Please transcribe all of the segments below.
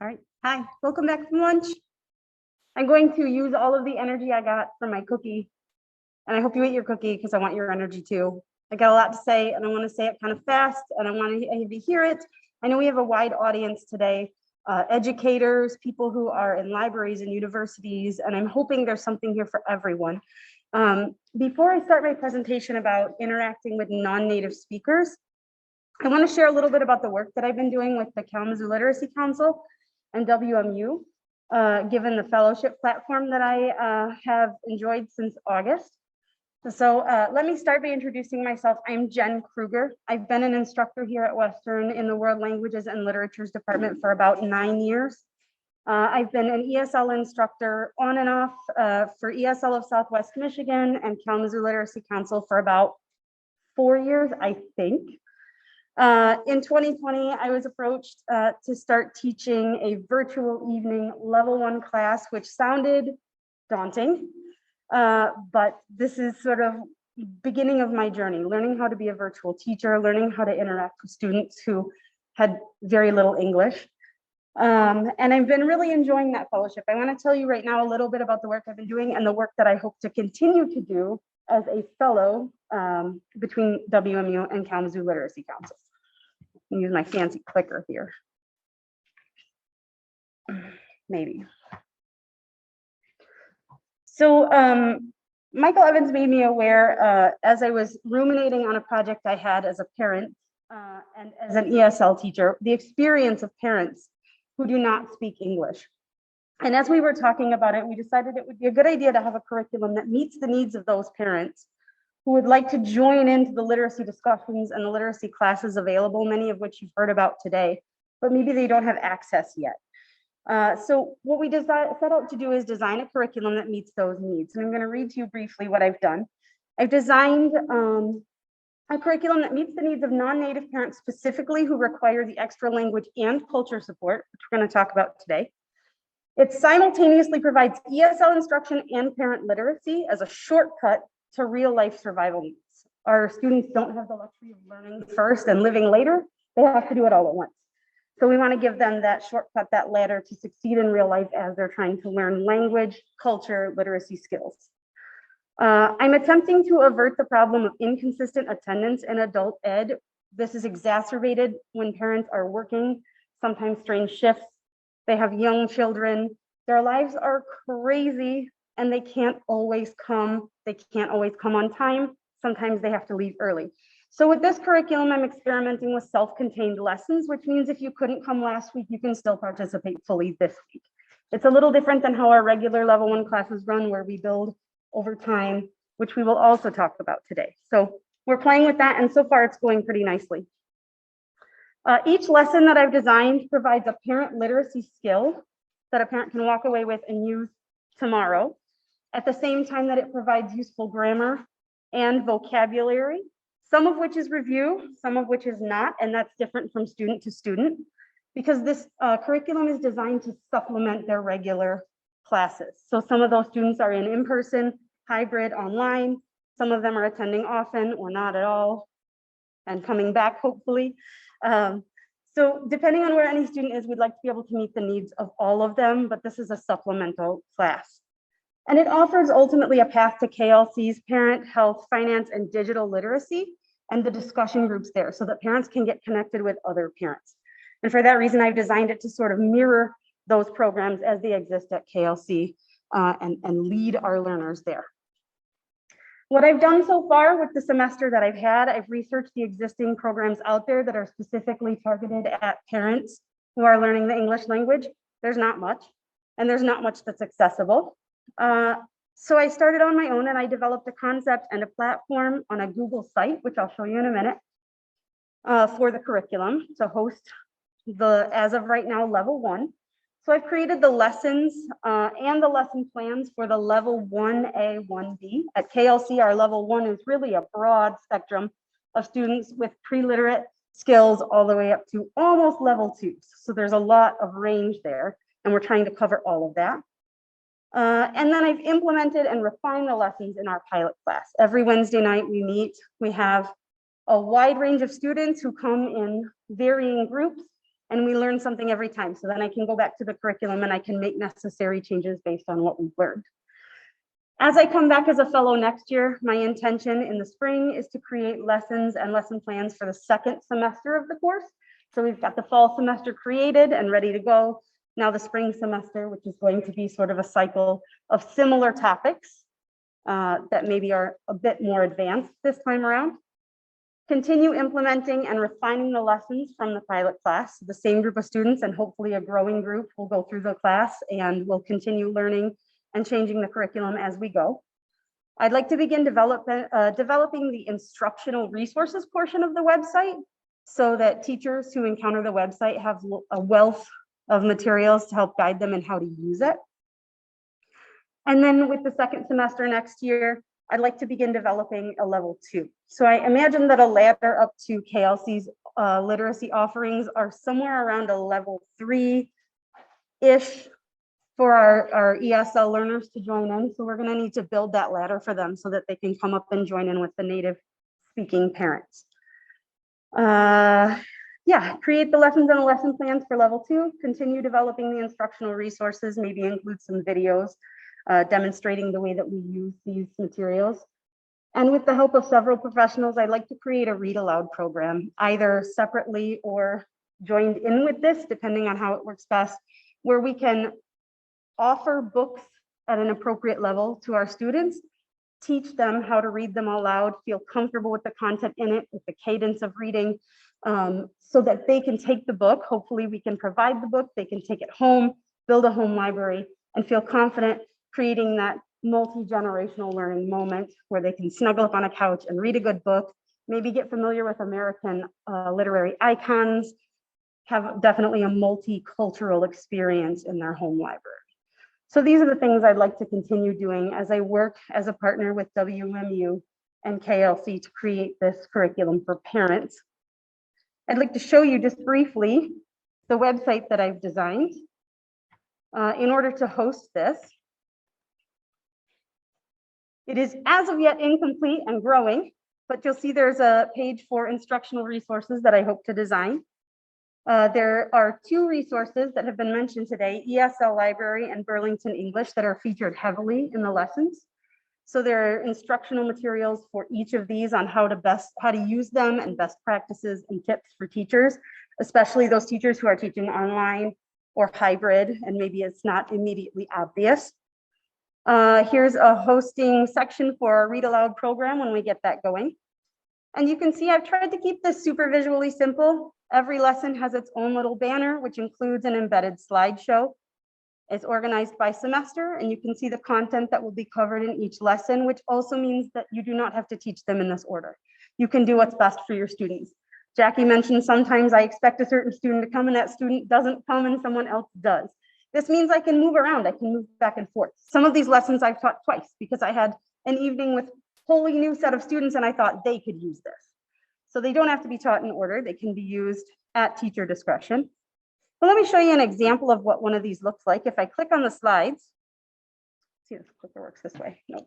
All right, hi, welcome back from lunch. I'm going to use all of the energy I got from my cookie, and I hope you ate your cookie because I want your energy too. I got a lot to say, and I want to say it kind of fast, and I want you to hear it. I know we have a wide audience today, educators, people who are in libraries and universities, and I'm hoping there's something here for everyone. Before I start my presentation about interacting with non-native speakers, I want to share a little bit about the work that I've been doing with the Kalamazoo Literacy Council and WMU, given the fellowship platform that I have enjoyed since August. So let me start by introducing myself. I'm Jen Kruger. I've been an instructor here at Western in the World Languages and Literatures Department for about 9 years. I've been an ESL instructor on and off for ESL of Southwest Michigan and Kalamazoo Literacy Council for about 4 years, I think. In 2020, I was approached to start teaching a virtual evening level 1 class, which sounded daunting, but this is sort of beginning of my journey, learning how to be a virtual teacher, learning how to interact with students who had very little English. And I've been really enjoying that fellowship. I want to tell you right now a little bit about the work I've been doing and the work that I hope to continue to do as a fellow between WMU and Kalamazoo Literacy Council. I'll use my fancy clicker here. Maybe. So Michael Evans made me aware as I was ruminating on a project I had as a parent and as an ESL teacher, the experience of parents who do not speak English. And as we were talking about it, we decided it would be a good idea to have a curriculum that meets the needs of those parents who would like to join into the literacy discussions and the literacy classes available, many of which you've heard about today, but maybe they don't have access yet. So what we set out to do is design a curriculum that meets those needs. And I'm going to read to you briefly what I've done. I've designed a curriculum that meets the needs of non-native parents specifically who require the extra language and culture support, which we're going to talk about today. It simultaneously provides ESL instruction and parent literacy as a shortcut to real life survival needs. Our students don't have the luxury of learning first and living later. They have to do it all at once. So we want to give them that shortcut, that ladder to succeed in real life as they're trying to learn language, culture, literacy skills. I'm attempting to avert the problem of inconsistent attendance in adult ed. This is exacerbated when parents are working, sometimes strange shifts. They have young children. Their lives are crazy and they can't always come. They can't always come on time. Sometimes they have to leave early. So with this curriculum, I'm experimenting with self-contained lessons, which means if you couldn't come last week, you can still participate fully this week. It's a little different than how our regular level 1 classes run, where we build over time, which we will also talk about today. So we're playing with that, and so far it's going pretty nicely. Each lesson that I've designed provides a parent literacy skill that a parent can walk away with and use tomorrow, at the same time that it provides useful grammar and vocabulary, some of which is review, some of which is not, and that's different from student to student, because this curriculum is designed to supplement their regular classes. So some of those students are in person, hybrid, online. Some of them are attending often or not at all, and coming back, hopefully. So depending on where any student is, we'd like to be able to meet the needs of all of them, but this is a supplemental class. And it offers ultimately a path to KLC's parent, health, finance, and digital literacy, and the discussion groups there so that parents can get connected with other parents. And for that reason, I've designed it to sort of mirror those programs as they exist at KLC and lead our learners there. What I've done so far with the semester that I've had, I've researched the existing programs out there that are specifically targeted at parents who are learning the English language. There's not much, and there's not much that's accessible. So I started on my own and I developed a concept and a platform on a Google site, which I'll show you in a minute, for the curriculum to host the, as of right now, level 1. So I've created the lessons and the lesson plans for the level 1A, 1B. At KLC, our level 1 is really a broad spectrum of students with pre-literate skills all the way up to almost level 2. So there's a lot of range there, and we're trying to cover all of that. And then I've implemented and refined the lessons in our pilot class. Every Wednesday night we meet. We have a wide range of students who come in varying groups, and we learn something every time. So then I can go back to the curriculum and I can make necessary changes based on what we've learned. As I come back as a fellow next year, my intention in the spring is to create lessons and lesson plans for the second semester of the course. So we've got the fall semester created and ready to go. Now the spring semester, which is going to be sort of a cycle of similar topics that maybe are a bit more advanced this time around. Continue implementing and refining the lessons from the pilot class. The same group of students and hopefully a growing group will go through the class and will continue learning and changing the curriculum as we go. I'd like to begin developing the instructional resources portion of the website so that teachers who encounter the website have a wealth of materials to help guide them in how to use it. And then with the second semester next year, I'd like to begin developing a level 2. So I imagine that a ladder up to KLC's literacy offerings are somewhere around a level 3-ish for our ESL learners to join in. So we're going to need to build that ladder for them so that they can come up and join in with the native speaking parents. Yeah, create the lessons and lesson plans for level 2, continue developing the instructional resources, maybe include some videos demonstrating the way that we use these materials. And with the help of several professionals, I'd like to create a read aloud program, either separately or joined in with this, depending on how it works best, where we can offer books at an appropriate level to our students, teach them how to read them aloud, feel comfortable with the content in it, with the cadence of reading, so that they can take the book. Hopefully we can provide the book, they can take it home, build a home library, and feel confident creating that multi-generational learning moment where they can snuggle up on a couch and read a good book, maybe get familiar with American literary icons, have definitely a multicultural experience in their home library. So these are the things I'd like to continue doing as I work as a partner with WMU and KLC to create this curriculum for parents. I'd like to show you just briefly the website that I've designed in order to host this. It is as of yet incomplete and growing, but you'll see there's a page for instructional resources that I hope to design. There are 2 resources that have been mentioned today, ESL Library and Burlington English, that are featured heavily in the lessons. So there are instructional materials for each of these on how to use them and best practices and tips for teachers, especially those teachers who are teaching online or hybrid, and maybe it's not immediately obvious. Here's a hosting section for our read aloud program when we get that going. And you can see I've tried to keep this super visually simple. Every lesson has its own little banner, which includes an embedded slideshow. It's organized by semester, and you can see the content that will be covered in each lesson, which also means that you do not have to teach them in this order. You can do what's best for your students. Jackie mentioned sometimes I expect a certain student to come and that student doesn't come and someone else does. This means I can move around, I can move back and forth. Some of these lessons I've taught twice because I had an evening with a wholly new set of students and I thought they could use this. So they don't have to be taught in order, they can be used at teacher discretion. But let me show you an example of what one of these looks like. If I click on the slides, see if the clicker works this way. No.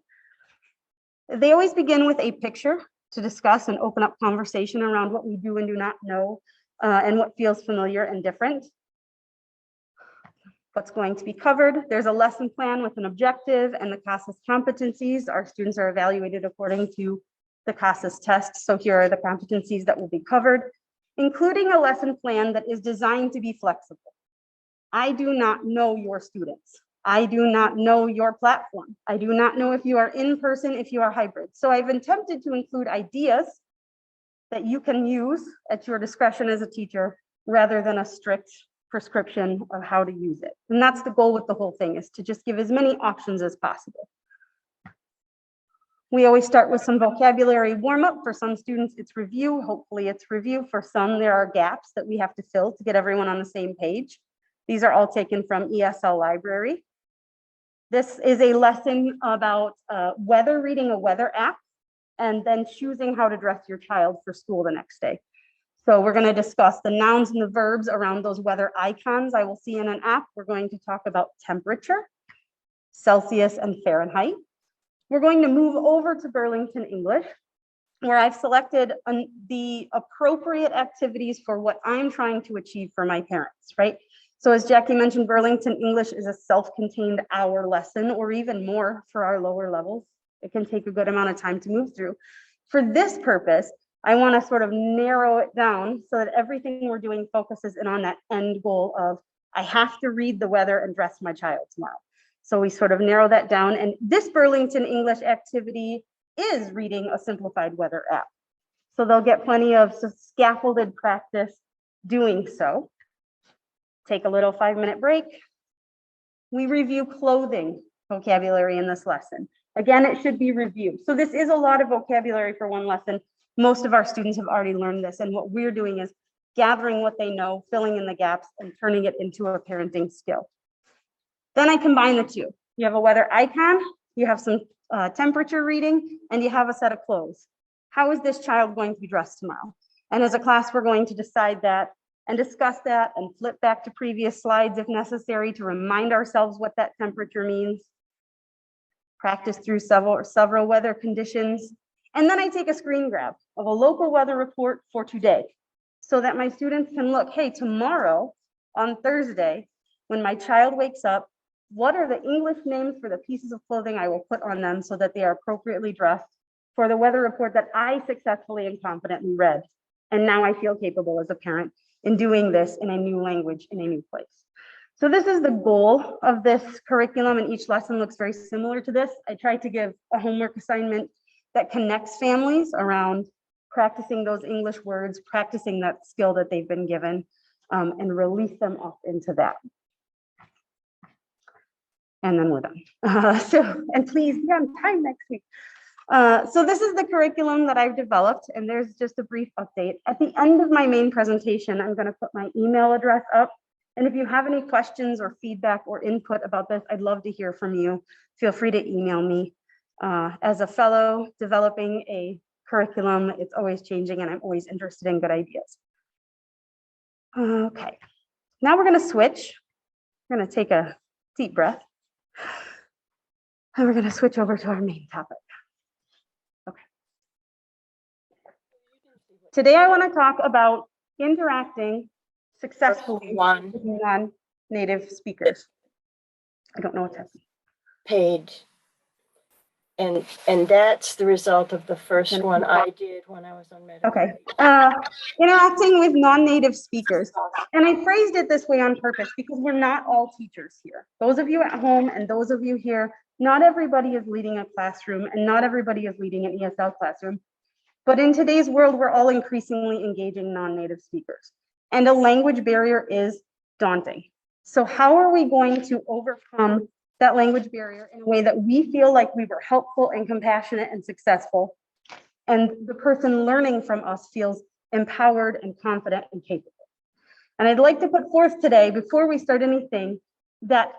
They always begin with a picture to discuss and open up conversation around what we do and do not know and what feels familiar and different. What's going to be covered. There's a lesson plan with an objective and the CASAS competencies. Our students are evaluated according to the CASAS test. So here are the competencies that will be covered, including a lesson plan that is designed to be flexible. I do not know your students. I do not know your platform. I do not know if you are in person, if you are hybrid. So I've attempted to include ideas that you can use at your discretion as a teacher rather than a strict prescription of how to use it. And that's the goal with the whole thing, is to just give as many options as possible. We always start with some vocabulary warm-up. For some students, it's review. Hopefully it's review. For some, there are gaps that we have to fill to get everyone on the same page. These are all taken from ESL Library. This is a lesson about weather, reading a weather app, and then choosing how to dress your child for school the next day. So we're going to discuss the nouns and the verbs around those weather icons I will see in an app. We're going to talk about temperature, Celsius and Fahrenheit. We're going to move over to Burlington English. where I've selected the appropriate activities for what I'm trying to achieve for my parents, right? So as Jackie mentioned, Burlington English is a self-contained hour lesson, or even more for our lower levels. It can take a good amount of time to move through. For this purpose, I want to sort of narrow it down so that everything we're doing focuses in on that end goal of, I have to read the weather and dress my child tomorrow. So we sort of narrow that down. And this Burlington English activity is reading a simplified weather app. So they'll get plenty of scaffolded practice doing so. Take a little 5-minute break. We review clothing vocabulary in this lesson. Again, it should be reviewed. So this is a lot of vocabulary for one lesson. Most of our students have already learned this, and what we're doing is gathering what they know, filling in the gaps, and turning it into a parenting skill. Then I combine the two. You have a weather icon, you have some temperature reading, and you have a set of clothes. How is this child going to be dressed tomorrow? And as a class, we're going to decide that and discuss that and flip back to previous slides if necessary to remind ourselves what that temperature means. Practice through several weather conditions. And then I take a screen grab of a local weather report for today so that my students can look, hey, tomorrow on Thursday, when my child wakes up, what are the English names for the pieces of clothing I will put on them so that they are appropriately dressed for the weather report that I successfully and confidently read. And now I feel capable as a parent in doing this in a new language, in a new place. So this is the goal of this curriculum, and each lesson looks very similar to this. I tried to give a homework assignment that connects families around practicing those English words, practicing that skill that they've been given, and release them off into that. And then we're done. And please be on time next week. So this is the curriculum that I've developed, and there's just a brief update. At the end of my main presentation, I'm going to put my email address up. And if you have any questions or feedback or input about this, I'd love to hear from you. Feel free to email me. As a fellow developing a curriculum, it's always changing, and I'm always interested in good ideas. Okay, now we're going to switch. We're going to take a deep breath. And we're going to switch over to our main topic. Okay. Today I want to talk about interacting successfully with non-native speakers. I don't know what's happening. Page. And that's the result of the first one I did when I was on medical. Okay. Interacting with non-native speakers. And I phrased it this way on purpose because we're not all teachers here. Those of you at home and those of you here, not everybody is leading a classroom and not everybody is leading an ESL classroom. But in today's world, we're all increasingly engaging non-native speakers. And a language barrier is daunting. So how are we going to overcome that language barrier in a way that we feel like we were helpful and compassionate and successful, and the person learning from us feels empowered and confident and capable? And I'd like to put forth today, before we start anything, that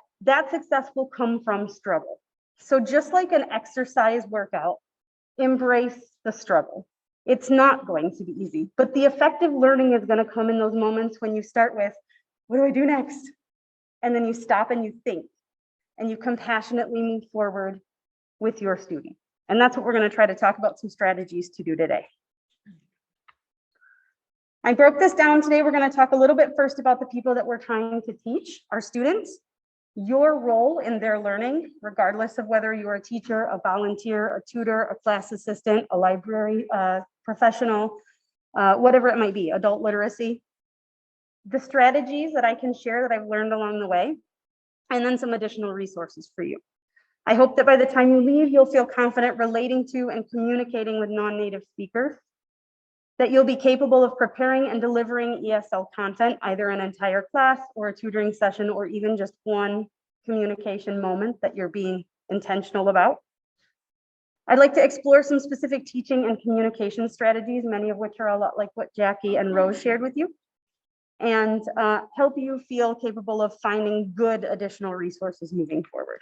success will come from struggle. So just like an exercise workout, embrace the struggle. It's not going to be easy, but the effective learning is going to come in those moments when you start with, what do I do next? And then you stop and you think, and you compassionately move forward with your student. And that's what we're going to try to talk about, some strategies to do today. I broke this down today. We're going to talk a little bit first about the people that we're trying to teach, our students, your role in their learning, regardless of whether you're a teacher, a volunteer, a tutor, a class assistant, a library professional, whatever it might be, adult literacy. The strategies that I can share that I've learned along the way, and then some additional resources for you. I hope that by the time you leave, you'll feel confident relating to and communicating with non-native speakers, that you'll be capable of preparing and delivering ESL content, either an entire class or a tutoring session, or even just one communication moment that you're being intentional about. I'd like to explore some specific teaching and communication strategies, many of which are a lot like what Jackie and Rose shared with you, and help you feel capable of finding good additional resources moving forward.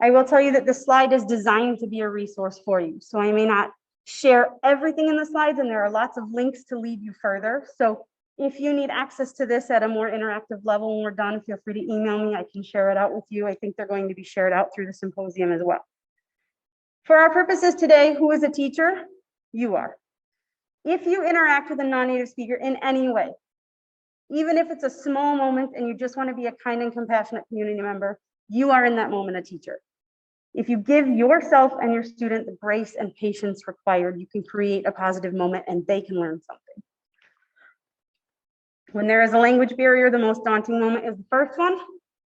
I will tell you that this slide is designed to be a resource for you. So I may not share everything in the slides, and there are lots of links to lead you further. So if you need access to this at a more interactive level when we're done, feel free to email me. I can share it out with you. I think they're going to be shared out through the symposium as well. For our purposes today, who is a teacher? You are. If you interact with a non-native speaker in any way, even if it's a small moment and you just want to be a kind and compassionate community member, you are in that moment a teacher. If you give yourself and your student the grace and patience required, you can create a positive moment and they can learn something. When there is a language barrier, the most daunting moment is the first one.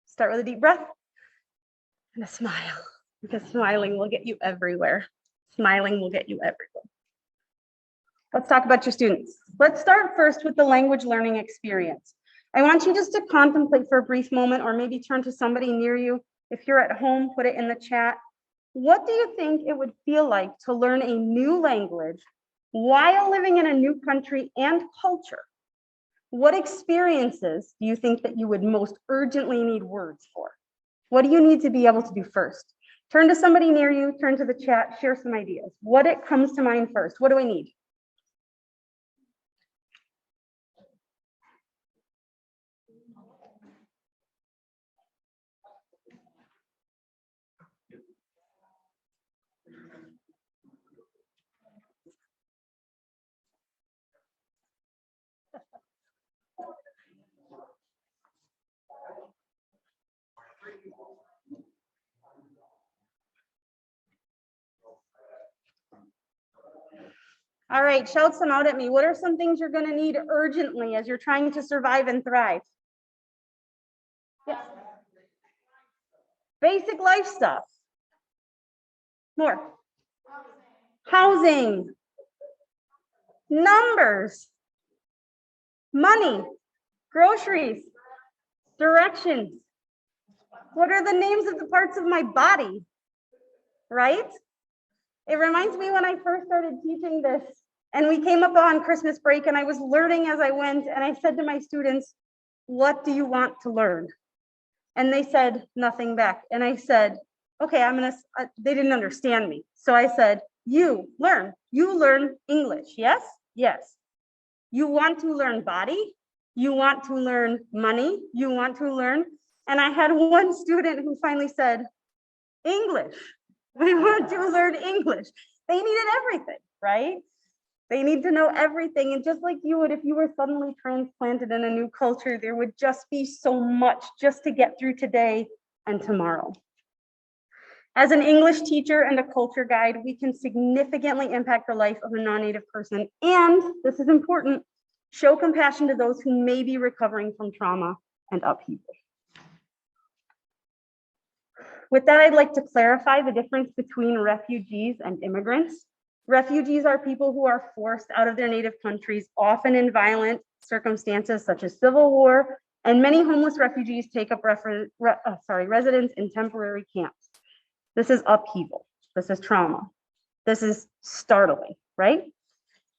Start with a deep breath and a smile, because smiling will get you everywhere. Smiling will get you everywhere. Let's talk about your students. Let's start first with the language learning experience. I want you just to contemplate for a brief moment, or maybe turn to somebody near you. If you're at home, put it in the chat. What do you think it would feel like to learn a new language while living in a new country and culture? What experiences do you think that you would most urgently need words for? What do you need to be able to do first? Turn to somebody near you, turn to the chat, share some ideas. What it comes to mind first? What do I need? All right, shout some out at me. What are some things you're going to need urgently as you're trying to survive and thrive? Yes. Basic life stuff. More. Housing. Numbers. Money. Groceries. Directions. What are the names of the parts of my body? Right? It reminds me when I first started teaching this, and we came up on Christmas break, and I was learning as I went, and I said to my students, what do you want to learn? And they said nothing back. And I said, okay, they didn't understand me. So I said, you learn English, yes? Yes. You want to learn body? You want to learn money? You want to learn? And I had one student who finally said, English. We want to learn English. They needed everything, right? They need to know everything. And just like you would, if you were suddenly transplanted in a new culture, there would just be so much just to get through today and tomorrow. As an English teacher and a culture guide, we can significantly impact the life of a non-native person. And this is important, show compassion to those who may be recovering from trauma and upheaval. With that, I'd like to clarify the difference between refugees and immigrants. Refugees are people who are forced out of their native countries, often in violent circumstances such as civil war, and many homeless refugees take up residence in temporary camps. This is upheaval. This is trauma. This is startling, right?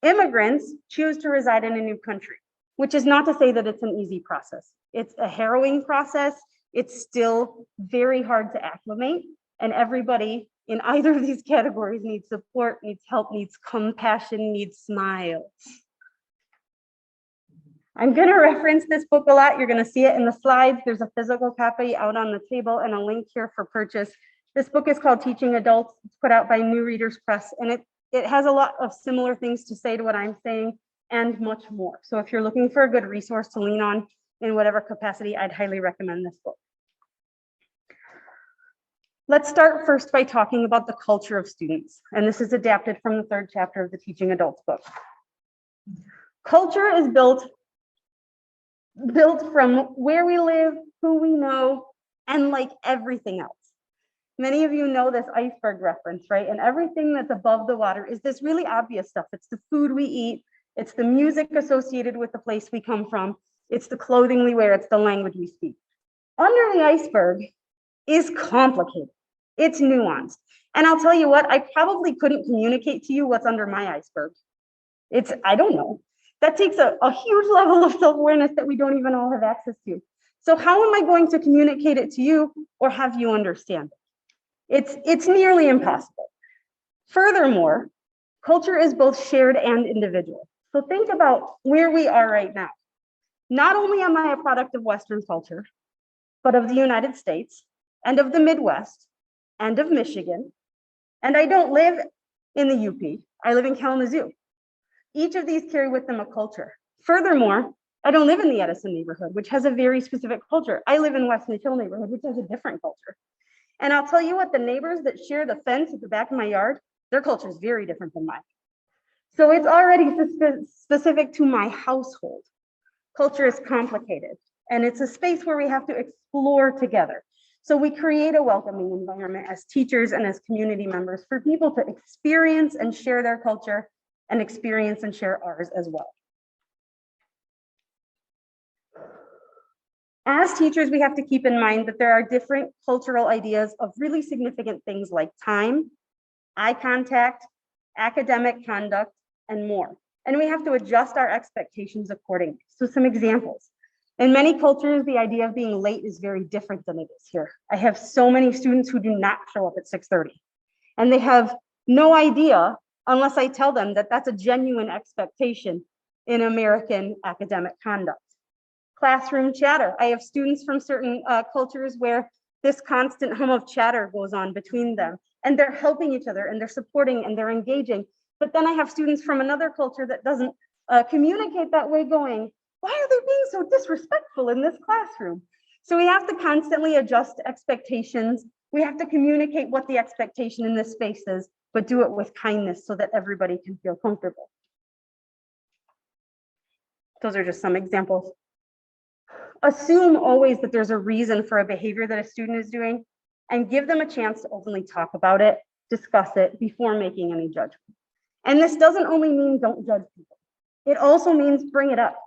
Immigrants choose to reside in a new country, which is not to say that it's an easy process. It's a harrowing process. It's still very hard to acclimate, and everybody in either of these categories needs support, needs help, needs compassion, needs smiles. I'm going to reference this book a lot. You're going to see it in the slides. There's a physical copy out on the table and a link here for purchase. This book is called Teaching Adults. It's put out by New Readers Press, and it has a lot of similar things to say to what I'm saying and much more. So if you're looking for a good resource to lean on in whatever capacity, I'd highly recommend this book. Let's start first by talking about the culture of students. And this is adapted from the 3rd chapter of the Teaching Adults book. Culture is built from where we live, who we know, and like everything else. Many of you know this iceberg reference, right? And everything that's above the water is this really obvious stuff. It's the food we eat. It's the music associated with the place we come from. It's the clothing we wear. It's the language we speak. Under the iceberg is complicated. It's nuanced. And I'll tell you what, I probably couldn't communicate to you what's under my iceberg. I don't know. That takes a huge level of self-awareness that we don't even all have access to. So how am I going to communicate it to you or have you understand it? It's nearly impossible. Furthermore, culture is both shared and individual. So think about where we are right now. Not only am I a product of Western culture, but of the United States and of the Midwest and of Michigan. And I don't live in the UP. I live in Kalamazoo. Each of these carry with them a culture. Furthermore, I don't live in the Edison neighborhood, which has a very specific culture. I live in West Mitchell neighborhood, which has a different culture. And I'll tell you what, the neighbors that share the fence at the back of my yard, their culture is very different than mine. So it's already specific to my household. Culture is complicated, and it's a space where we have to explore together. So we create a welcoming environment as teachers and as community members for people to experience and share their culture and experience and share ours as well. As teachers, we have to keep in mind that there are different cultural ideas of really significant things like time, eye contact, academic conduct, and more. And we have to adjust our expectations accordingly. So some examples. In many cultures, the idea of being late is very different than it is here. I have so many students who do not show up at 6:30, and they have no idea unless I tell them that that's a genuine expectation in American academic conduct. Classroom chatter. I have students from certain cultures where this constant hum of chatter goes on between them, and they're helping each other, and they're supporting, and they're engaging. But then I have students from another culture that doesn't communicate that way, going, why are they being so disrespectful in this classroom? So we have to constantly adjust expectations. We have to communicate what the expectation in this space is, but do it with kindness so that everybody can feel comfortable. Those are just some examples. Assume always that there's a reason for a behavior that a student is doing, and give them a chance to openly talk about it, discuss it before making any judgment. And this doesn't only mean don't judge people. It also means bring it up,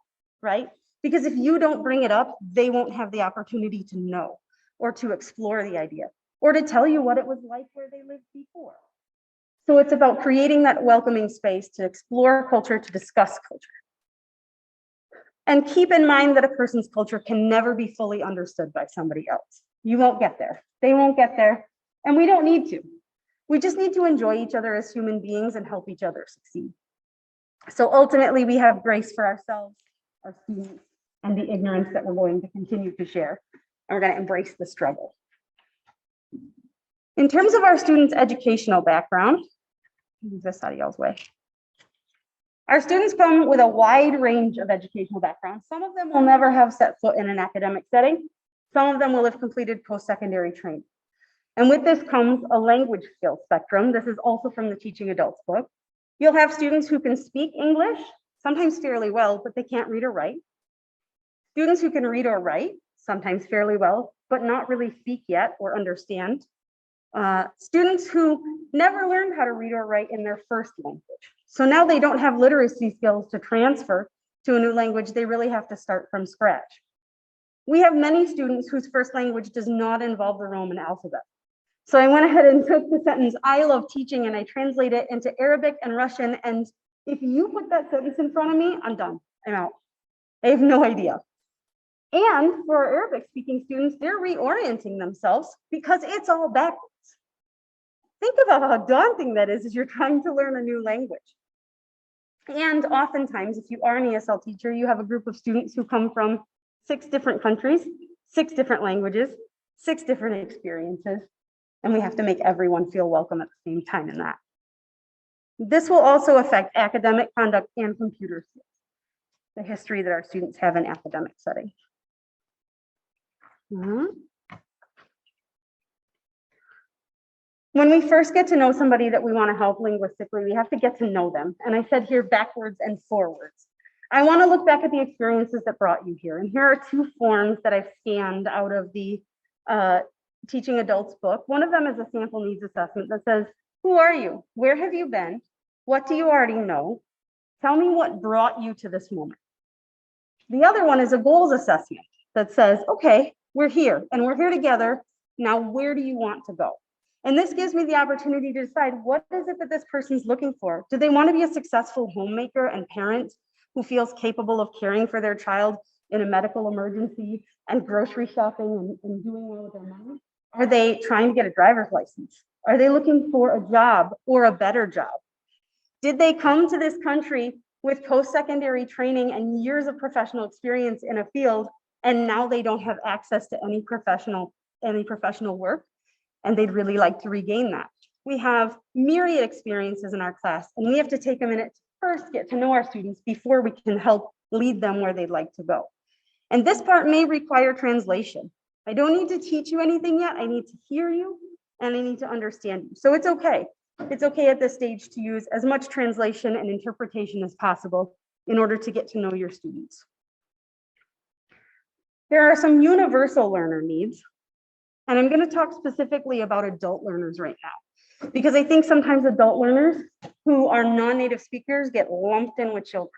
right? Because if you don't bring it up, they won't have the opportunity to know or to explore the idea or to tell you what it was like where they lived before. So it's about creating that welcoming space to explore culture, to discuss culture. And keep in mind that a person's culture can never be fully understood by somebody else. You won't get there. They won't get there. And we don't need to. We just need to enjoy each other as human beings and help each other succeed. So ultimately, we have grace for ourselves, our students, and the ignorance that we're going to continue to share. And we're going to embrace the struggle. In terms of our students' educational background, move this out of y'all's way. Our students come with a wide range of educational backgrounds. Some of them will never have set foot in an academic setting. Some of them will have completed post-secondary training. And with this comes a language skills spectrum. This is also from the Teaching Adults book. You'll have students who can speak English, sometimes fairly well, but they can't read or write. Students who can read or write, sometimes fairly well, but not really speak yet or understand. Students who never learned how to read or write in their first language. So now they don't have literacy skills to transfer to a new language. They really have to start from scratch. We have many students whose first language does not involve the Roman alphabet. So I went ahead and took the sentence, I love teaching, and I translate it into Arabic and Russian. And if you put that sentence in front of me, I'm done. I'm out. I have no idea. And for our Arabic speaking students, they're reorienting themselves because it's all backwards. Think about how daunting that is as you're trying to learn a new language. And oftentimes, if you are an ESL teacher, you have a group of students who come from 6 different countries, 6 different languages, 6 different experiences, and we have to make everyone feel welcome at the same time in that. This will also affect academic conduct and computer skills, the history that our students have in academic settings. When we first get to know somebody that we want to help linguistically, we have to get to know them. And I said here backwards and forwards. I want to look back at the experiences that brought you here. And here are 2 forms that I've scanned out of the Teaching Adults book. One of them is a sample needs assessment that says, who are you? Where have you been? What do you already know? Tell me what brought you to this moment. The other one is a goals assessment that says, okay, we're here and we're here together. Now, where do you want to go? And this gives me the opportunity to decide what is it that this person's looking for. Do they want to be a successful homemaker and parent who feels capable of caring for their child in a medical emergency and grocery shopping and doing well with their money? Are they trying to get a driver's license? Are they looking for a job or a better job? Did they come to this country with post-secondary training and years of professional experience in a field, and now they don't have access to any professional work, and they'd really like to regain that? We have myriad experiences in our class, and we have to take a minute to first get to know our students before we can help lead them where they'd like to go. And this part may require translation. I don't need to teach you anything yet. I need to hear you and I need to understand you. So it's okay. It's okay at this stage to use as much translation and interpretation as possible in order to get to know your students. There are some universal learner needs, and I'm going to talk specifically about adult learners right now, because I think sometimes adult learners who are non-native speakers get lumped in with children,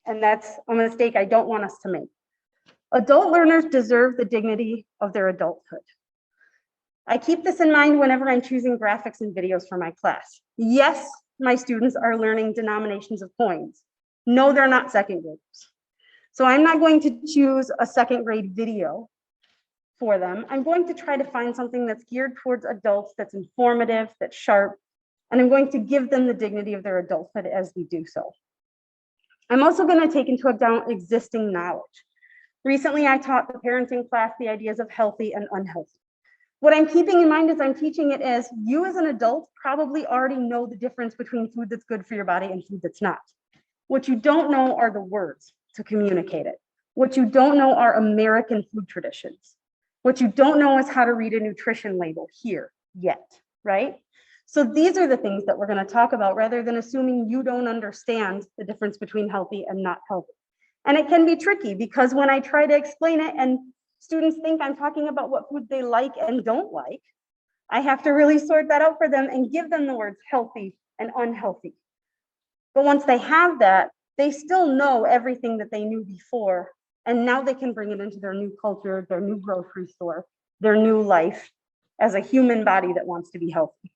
and that's a mistake I don't want us to make. Adult learners deserve the dignity of their adulthood. I keep this in mind whenever I'm choosing graphics and videos for my class. Yes, my students are learning denominations of coins. No, they're not second graders. So I'm not going to choose a second grade video for them. I'm going to try to find something that's geared towards adults, that's informative, that's sharp, and I'm going to give them the dignity of their adulthood as we do so. I'm also going to take into account existing knowledge. Recently, I taught the parenting class the ideas of healthy and unhealthy. What I'm keeping in mind as I'm teaching it is you as an adult probably already know the difference between food that's good for your body and food that's not. What you don't know are the words to communicate it. What you don't know are American food traditions. What you don't know is how to read a nutrition label here yet, right? So these are the things that we're going to talk about rather than assuming you don't understand the difference between healthy and not healthy. And it can be tricky because when I try to explain it and students think I'm talking about what food they like and don't like, I have to really sort that out for them and give them the words healthy and unhealthy. But once they have that, they still know everything that they knew before, and now they can bring it into their new culture, their new grocery store, their new life as a human body that wants to be healthy.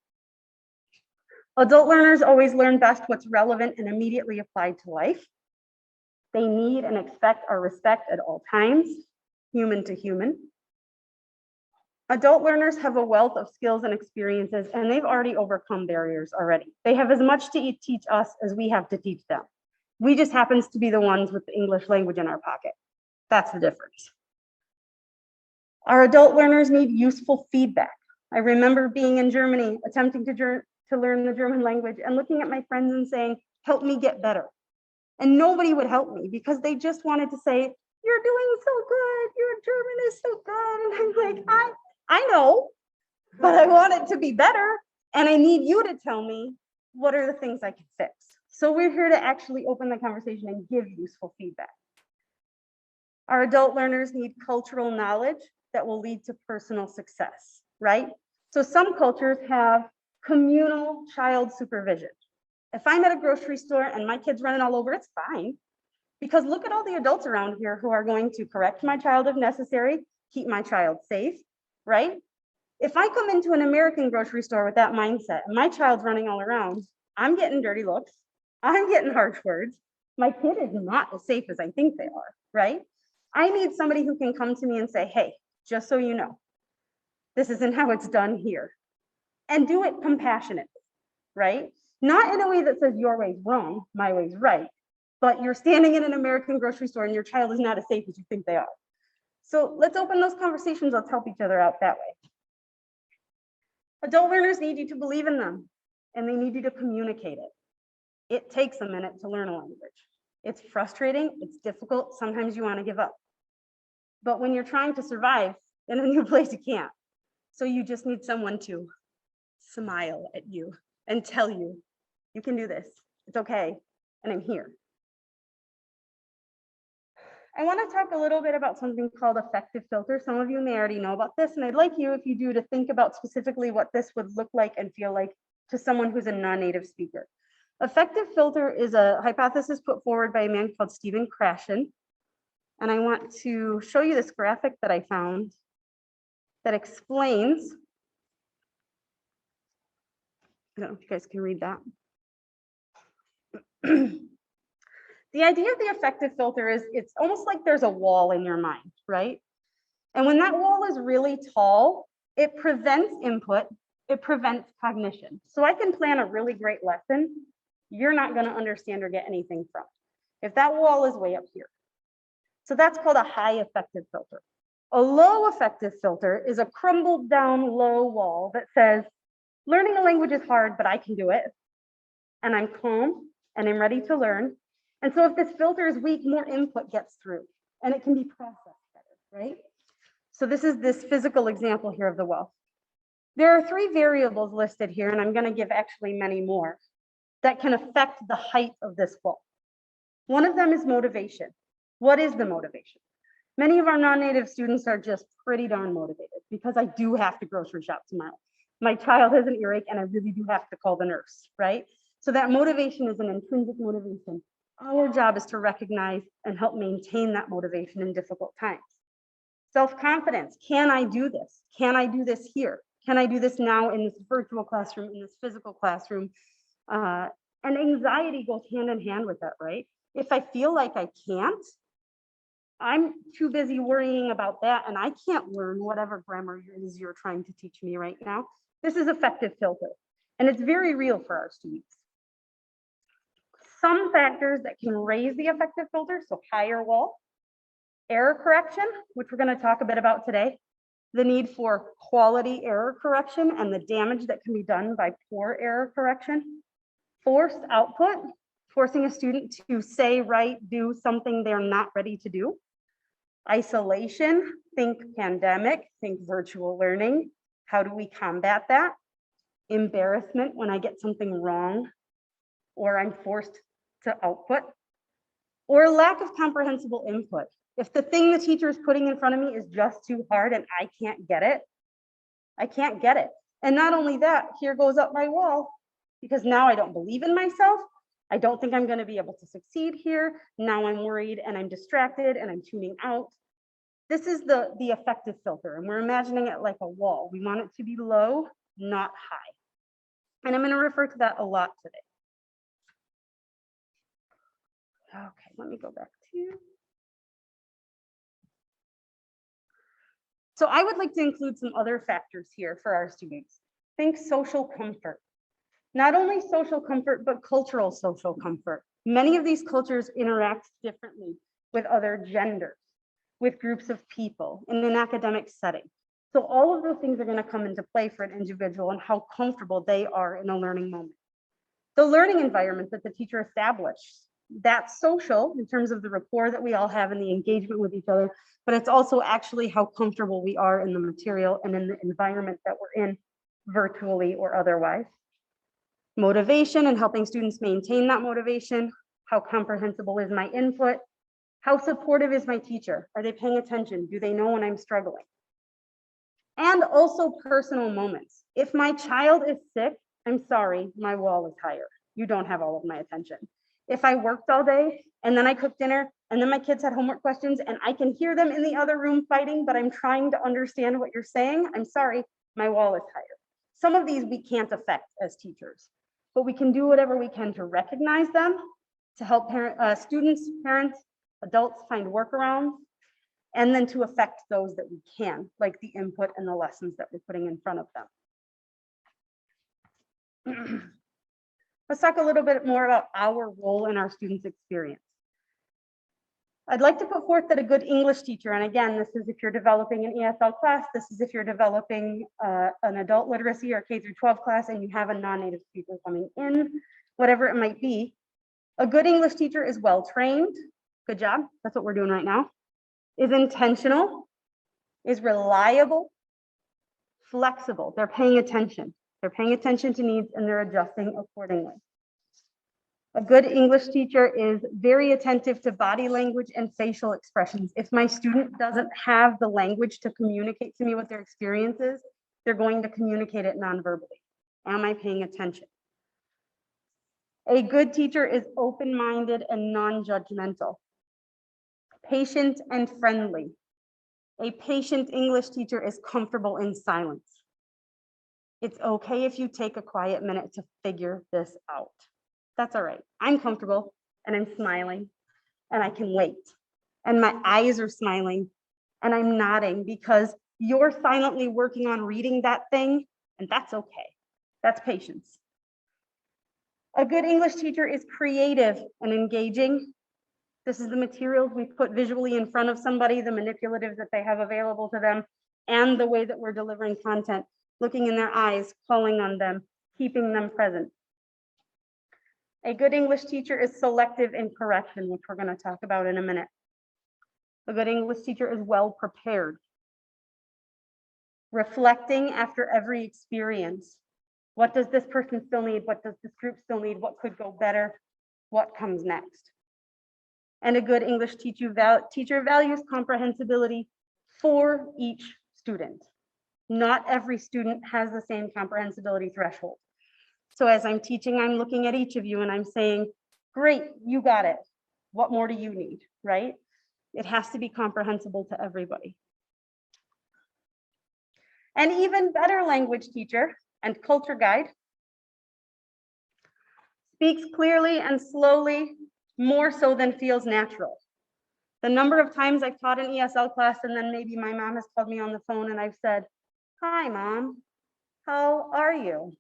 Adult learners always learn best what's relevant and immediately applied to life. They need and expect our respect at all times, human to human. Adult learners have a wealth of skills and experiences, and they've already overcome barriers already. They have as much to teach us as we have to teach them. We just happens to be the ones with the English language in our pocket. That's the difference. Our adult learners need useful feedback. I remember being in Germany, attempting to learn the German language and looking at my friends and saying, help me get better. And nobody would help me because they just wanted to say, you're doing so good, your German is so good. And I'm like, I know, but I want it to be better. And I need you to tell me what are the things I can fix. So we're here to actually open the conversation and give useful feedback. Our adult learners need cultural knowledge that will lead to personal success, right? So some cultures have communal child supervision. If I'm at a grocery store and my kid's running all over, it's fine. Because look at all the adults around here who are going to correct my child if necessary, keep my child safe, right? If I come into an American grocery store with that mindset and my child's running all around, I'm getting dirty looks, I'm getting harsh words. My kid is not as safe as I think they are, right? I need somebody who can come to me and say, hey, just so you know, this isn't how it's done here. And do it compassionately, right? Not in a way that says your way's wrong, my way's right, but you're standing in an American grocery store and your child is not as safe as you think they are. So let's open those conversations. Let's help each other out that way. Adult learners need you to believe in them and they need you to communicate it. It takes a minute to learn a language. It's frustrating, it's difficult, sometimes you want to give up. But when you're trying to survive in a new place, you can't. So you just need someone to smile at you and tell you, you can do this, it's okay, and I'm here. I want to talk a little bit about something called affective filter. Some of you may already know about this, and I'd like you, if you do, to think about specifically what this would look like and feel like to someone who's a non-native speaker. Affective filter is a hypothesis put forward by a man called Stephen Krashen. And I want to show you this graphic that I found that explains, I don't know if you guys can read that. The idea of the affective filter is it's almost like there's a wall in your mind, right? And when that wall is really tall, it prevents input, it prevents cognition. So I can plan a really great lesson, you're not going to understand or get anything from it if that wall is way up here. So that's called a high affective filter. A low affective filter is a crumbled down low wall that says, Learning a language is hard, but I can do it. And I'm calm and I'm ready to learn. And so if this filter is weak, more input gets through and it can be processed better, right? So this is this physical example here of the well. There are 3 variables listed here, and I'm going to give actually many more that can affect the height of this wall. One of them is motivation. What is the motivation? Many of our non-native students are just pretty darn motivated because I do have to grocery shop tomorrow. My child has an earache and I really do have to call the nurse, right? So that motivation is an intrinsic motivation. Our job is to recognize and help maintain that motivation in difficult times. Self-confidence, can I do this? Can I do this here? Can I do this now in this virtual classroom, in this physical classroom? And anxiety goes hand in hand with that, right? If I feel like I can't, I'm too busy worrying about that and I can't learn whatever grammar it is you're trying to teach me right now. This is affective filter, and it's very real for our students. Some factors that can raise the affective filter, so higher wall, error correction, which we're going to talk a bit about today, the need for quality error correction and the damage that can be done by poor error correction, forced output, forcing a student to say, write, do something they're not ready to do, isolation, think pandemic, think virtual learning, how do we combat that, embarrassment when I get something wrong or I'm forced to output, or lack of comprehensible input. If the thing the teacher is putting in front of me is just too hard and I can't get it, I can't get it. And not only that, here goes up my wall, because now I don't believe in myself. I don't think I'm going to be able to succeed here. Now I'm worried and I'm distracted and I'm tuning out. This is the affective filter, and we're imagining it like a wall. We want it to be low, not high. And I'm going to refer to that a lot today. Okay, let me go back to. So I would like to include some other factors here for our students. Think social comfort. Not only social comfort, but cultural social comfort. Many of these cultures interact differently with other genders, with groups of people in an academic setting. So all of those things are going to come into play for an individual and how comfortable they are in a learning moment. The learning environment that the teacher established, that's social in terms of the rapport that we all have and the engagement with each other, but it's also actually how comfortable we are in the material and in the environment that we're in, virtually or otherwise. Motivation and helping students maintain that motivation. How comprehensible is my input? How supportive is my teacher? Are they paying attention? Do they know when I'm struggling? And also personal moments. If my child is sick, I'm sorry, my wall is higher. You don't have all of my attention. If I worked all day and then I cooked dinner and then my kids had homework questions and I can hear them in the other room fighting, but I'm trying to understand what you're saying, I'm sorry, my wall is higher. Some of these we can't affect as teachers, but we can do whatever we can to recognize them, to help students, parents, adults find workarounds, and then to affect those that we can, like the input and the lessons that we're putting in front of them. Let's talk a little bit more about our role in our students' experience. I'd like to put forth that a good English teacher, and again, this is if you're developing an ESL class, this is if you're developing an adult literacy or K-12 class and you have a non-native speaker coming in, whatever it might be. A good English teacher is well-trained, good job, that's what we're doing right now, is intentional, is reliable, flexible, they're paying attention. They're paying attention to needs and they're adjusting accordingly. A good English teacher is very attentive to body language and facial expressions. If my student doesn't have the language to communicate to me what their experience is, they're going to communicate it non-verbally. Am I paying attention? A good teacher is open-minded and non-judgmental, patient and friendly. A patient English teacher is comfortable in silence. It's okay if you take a quiet minute to figure this out. That's all right. I'm comfortable and I'm smiling and I can wait. And my eyes are smiling and I'm nodding because you're silently working on reading that thing, and that's okay. That's patience. A good English teacher is creative and engaging. This is the materials we put visually in front of somebody, the manipulatives that they have available to them, and the way that we're delivering content. looking in their eyes, calling on them, keeping them present. A good English teacher is selective in correction, which we're going to talk about in a minute. A good English teacher is well prepared. Reflecting after every experience. What does this person still need? What does this group still need? What could go better? What comes next? And a good English teacher values comprehensibility for each student. Not every student has the same comprehensibility threshold. So as I'm teaching, I'm looking at each of you and I'm saying, great, you got it. What more do you need, right? It has to be comprehensible to everybody. An even better language teacher and culture guide speaks clearly and slowly, more so than feels natural. The number of times I've taught an ESL class and then maybe my mom has called me on the phone and I've said, hi, Mom, how are you?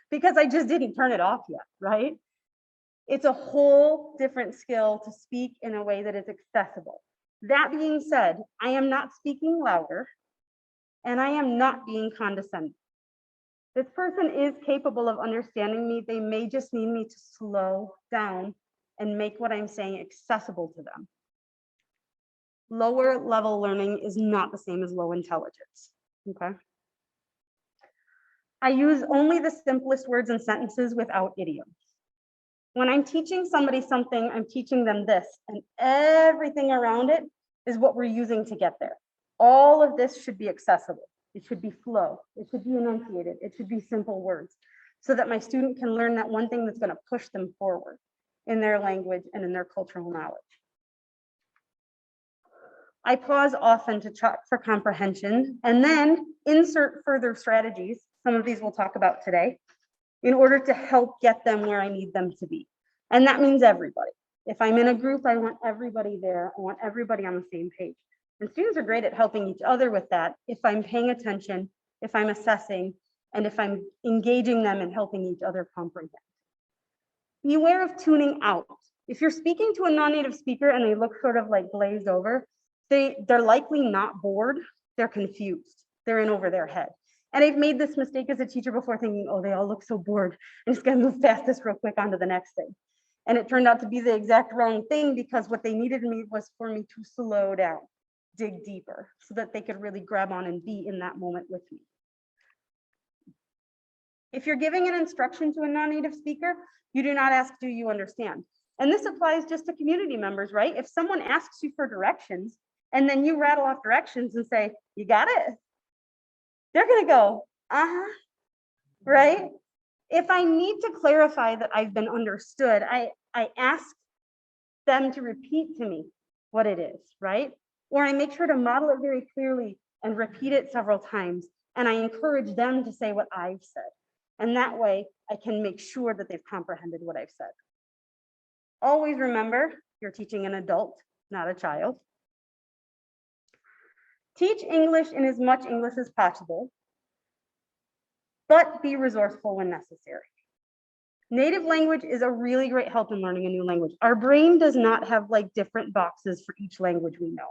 Because I just didn't turn it off yet, right? It's a whole different skill to speak in a way that is accessible. That being said, I am not speaking louder and I am not being condescending. This person is capable of understanding me. They may just need me to slow down and make what I'm saying accessible to them. Lower level learning is not the same as low intelligence, okay? I use only the simplest words and sentences without idioms. When I'm teaching somebody something, I'm teaching them this, and everything around it is what we're using to get there. All of this should be accessible. It should be flow. It should be enunciated. It should be simple words so that my student can learn that one thing that's going to push them forward in their language and in their cultural knowledge. I pause often to check for comprehension and then insert further strategies. Some of these we'll talk about today in order to help get them where I need them to be. And that means everybody. If I'm in a group, I want everybody there. I want everybody on the same page. And students are great at helping each other with that if I'm paying attention, if I'm assessing, and if I'm engaging them and helping each other comprehend. Beware of tuning out. If you're speaking to a non-native speaker and they look sort of like glazed over, they're likely not bored, they're confused. They're in over their head. And I've made this mistake as a teacher before thinking, oh, they all look so bored. I'm just gonna move past this real quick onto the next thing. And it turned out to be the exact wrong thing because what they needed me was for me to slow down, dig deeper so that they could really grab on and be in that moment with me. If you're giving an instruction to a non-native speaker, you do not ask, do you understand? And this applies just to community members, right? If someone asks you for directions and then you rattle off directions and say, you got it, they're gonna go, right? If I need to clarify that I've been understood, I ask them to repeat to me what it is, right? Or I make sure to model it very clearly and repeat it several times. And I encourage them to say what I've said. And that way I can make sure that they've comprehended what I've said. Always remember, you're teaching an adult, not a child. Teach English in as much English as possible, but be resourceful when necessary. Native language is a really great help in learning a new language. Our brain does not have like different boxes for each language we know.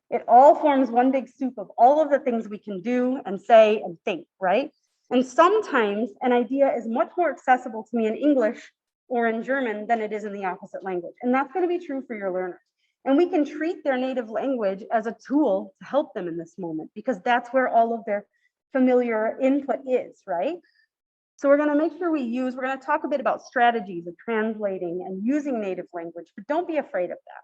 It all forms one big soup of all of the things we can do and say and think, right? And sometimes an idea is much more accessible to me in English or in German than it is in the opposite language. And that's going to be true for your learners. And we can treat their native language as a tool to help them in this moment because that's where all of their familiar input is, right? So we're going to make sure we're going to talk a bit about strategies of translating and using native language, but don't be afraid of that.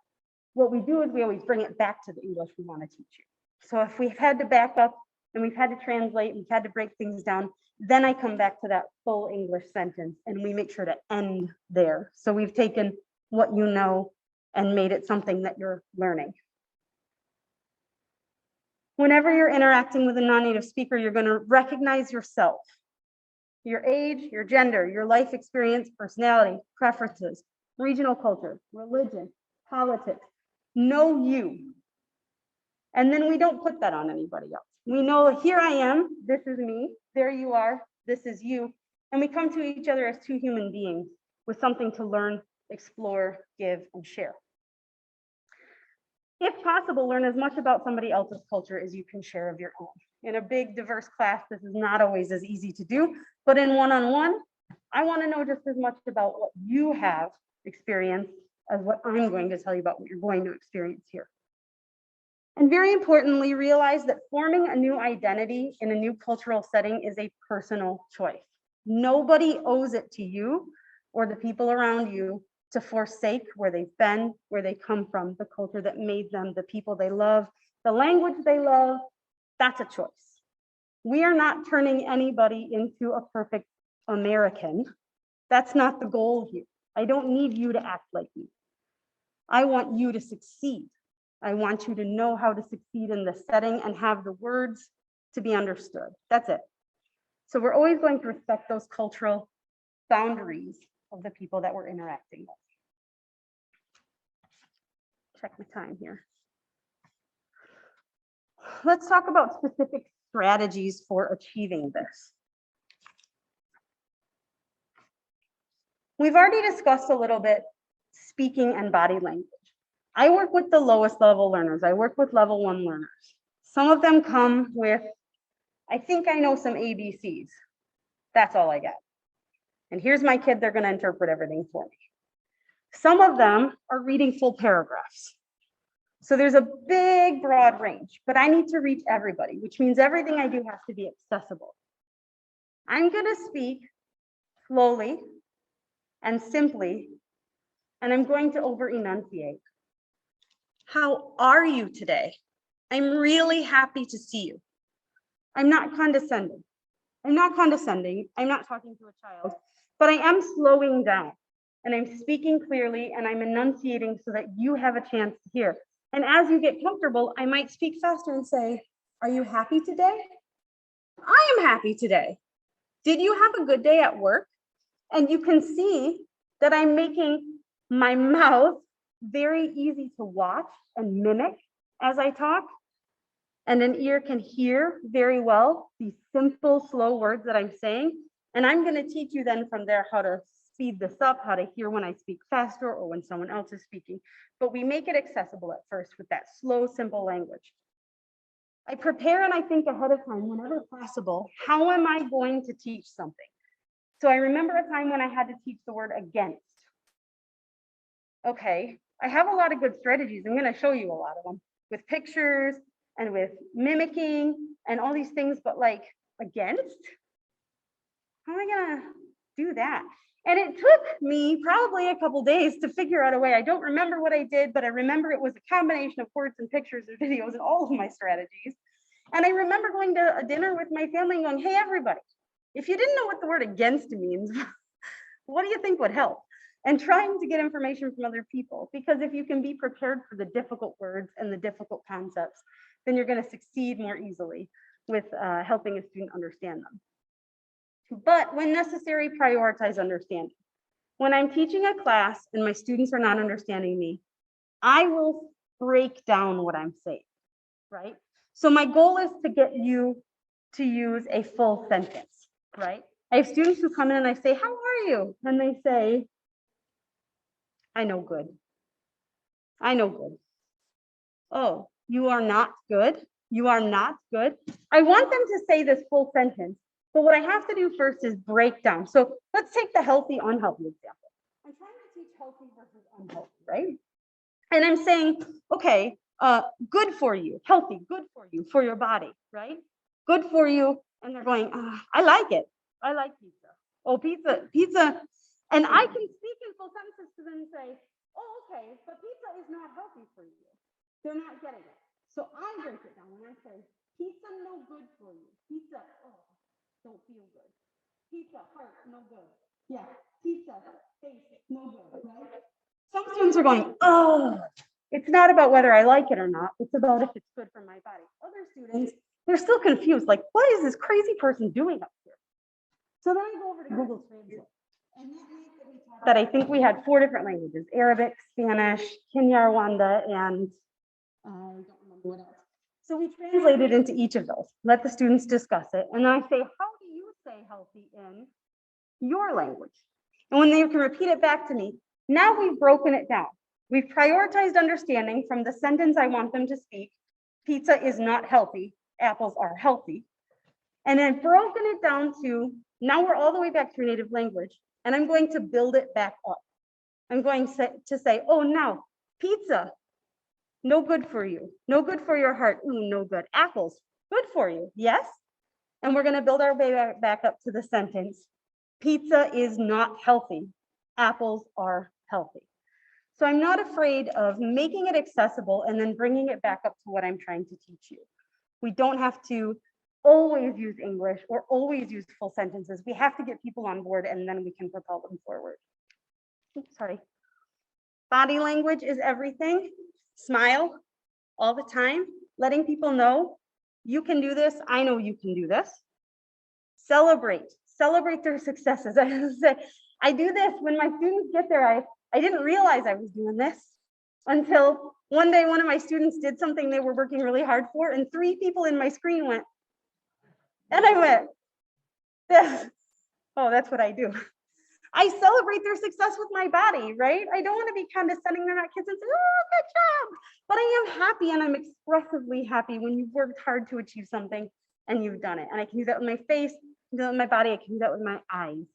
What we do is we always bring it back to the English we want to teach you. So if we've had to back up and we've had to translate, we've had to break things down, then I come back to that full English sentence and we make sure to end there. So we've taken what you know and made it something that you're learning. Whenever you're interacting with a non-native speaker, you're going to recognize yourself, your age, your gender, your life experience, personality, preferences, regional culture, religion, politics. Know you. And then we don't put that on anybody else. We know here I am, this is me, there you are, this is you. And we come to each other as two human beings with something to learn, explore, give, and share. If possible, learn as much about somebody else's culture as you can share of your own. In a big diverse class, this is not always as easy to do, but in one-on-one, I want to know just as much about what you have experienced as what I'm going to tell you about what you're going to experience here. And very importantly, realize that forming a new identity in a new cultural setting is a personal choice. Nobody owes it to you or the people around you to forsake where they've been, where they come from, the culture that made them, the people they love, the language they love. That's a choice. We are not turning anybody into a perfect American. That's not the goal here. I don't need you to act like me. I want you to succeed. I want you to know how to succeed in this setting and have the words to be understood. That's it. So we're always going to respect those cultural boundaries of the people that we're interacting with. Check my time here. Let's talk about specific strategies for achieving this. We've already discussed a little bit speaking and body language. I work with the lowest level learners. I work with level 1 learners. Some of them come with, I think I know some ABCs. That's all I got. And here's my kid, they're going to interpret everything for me. Some of them are reading full paragraphs. So there's a big, broad range, but I need to reach everybody, which means everything I do has to be accessible. I'm going to speak slowly and simply, and I'm going to over enunciate. How are you today? I'm really happy to see you. I'm not condescending. I'm not condescending. I'm not talking to a child, but I am slowing down and I'm speaking clearly and I'm enunciating so that you have a chance to hear. And as you get comfortable, I might speak faster and say, are you happy today? I am happy today. Did you have a good day at work? And you can see that I'm making my mouth very easy to watch and mimic as I talk. And an ear can hear very well these simple, slow words that I'm saying. And I'm going to teach you then from there how to speed this up, how to hear when I speak faster or when someone else is speaking. But we make it accessible at first with that slow, simple language. I prepare and I think ahead of time, whenever possible, how am I going to teach something? So I remember a time when I had to teach the word against. Okay, I have a lot of good strategies. I'm going to show you a lot of them with pictures and with mimicking and all these things, but like against? How am I going to do that? And it took me probably a couple days to figure out a way. I don't remember what I did, but I remember it was a combination of words and pictures and videos and all of my strategies. And I remember going to a dinner with my family and going, hey, everybody, if you didn't know what the word against means, what do you think would help? And trying to get information from other people, because if you can be prepared for the difficult words and the difficult concepts, then you're going to succeed more easily with helping a student understand them. But when necessary, prioritize understanding. When I'm teaching a class and my students are not understanding me, I will break down what I'm saying, right? So my goal is to get you to use a full sentence, right? I have students who come in and I say, how are you? And they say, I know good. I know good. Oh, you are not good? You are not good? I want them to say this full sentence, but what I have to do first is break down. So let's take the healthy, unhealthy example. I'm trying to teach healthy versus unhealthy, right? And I'm saying, okay, good for you, healthy, good for your body, right? Good for you. And they're going, I like it. I like pizza. Oh, pizza. And I can speak in full sentences to them and say, oh, okay, but pizza is not healthy for you. They're not getting it. So I break it down and I say, pizza no good for you. Pizza, oh, don't feel good. Pizza, heart, no good. Yeah, pizza, face, no good, right? Some students are going, oh, it's not about whether I like it or not. It's about if it's good for my body. Other students, they're still confused. Like, what is this crazy person doing up here? So then I go over to Google Translate. And that I think we had 4 different languages: Arabic, Spanish, Kinyarwanda, and I don't remember what else. So we translated into each of those, let the students discuss it. And then I say, how do you say healthy in your language? And when they can repeat it back to me, now we've broken it down. We've prioritized understanding from the sentence I want them to speak. Pizza is not healthy. apples are healthy. And then broken it down to, now we're all the way back to your native language, and I'm going to build it back up. I'm going to say, oh, now pizza, no good for you. No good for your heart. Ooh, no good. Apples, good for you. Yes. And we're going to build our way back up to the sentence. Pizza is not healthy. Apples are healthy. So I'm not afraid of making it accessible and then bringing it back up to what I'm trying to teach you. We don't have to always use English or always use full sentences. We have to get people on board and then we can propel them forward. Oops, sorry. Body language is everything. Smile all the time, letting people know you can do this. I know you can do this. Celebrate their successes. I do this when my students get there. I didn't realize I was doing this until one day one of my students did something they were working really hard for, and 3 people in my screen went, and I went, oh, that's what I do. I celebrate their success with my body, right? I don't want to be condescending. They're not kids and say, oh, good job. But I am happy, and I'm expressively happy when you've worked hard to achieve something and you've done it. And I can do that with my face, I can do that with my body, I can do that with my eyes.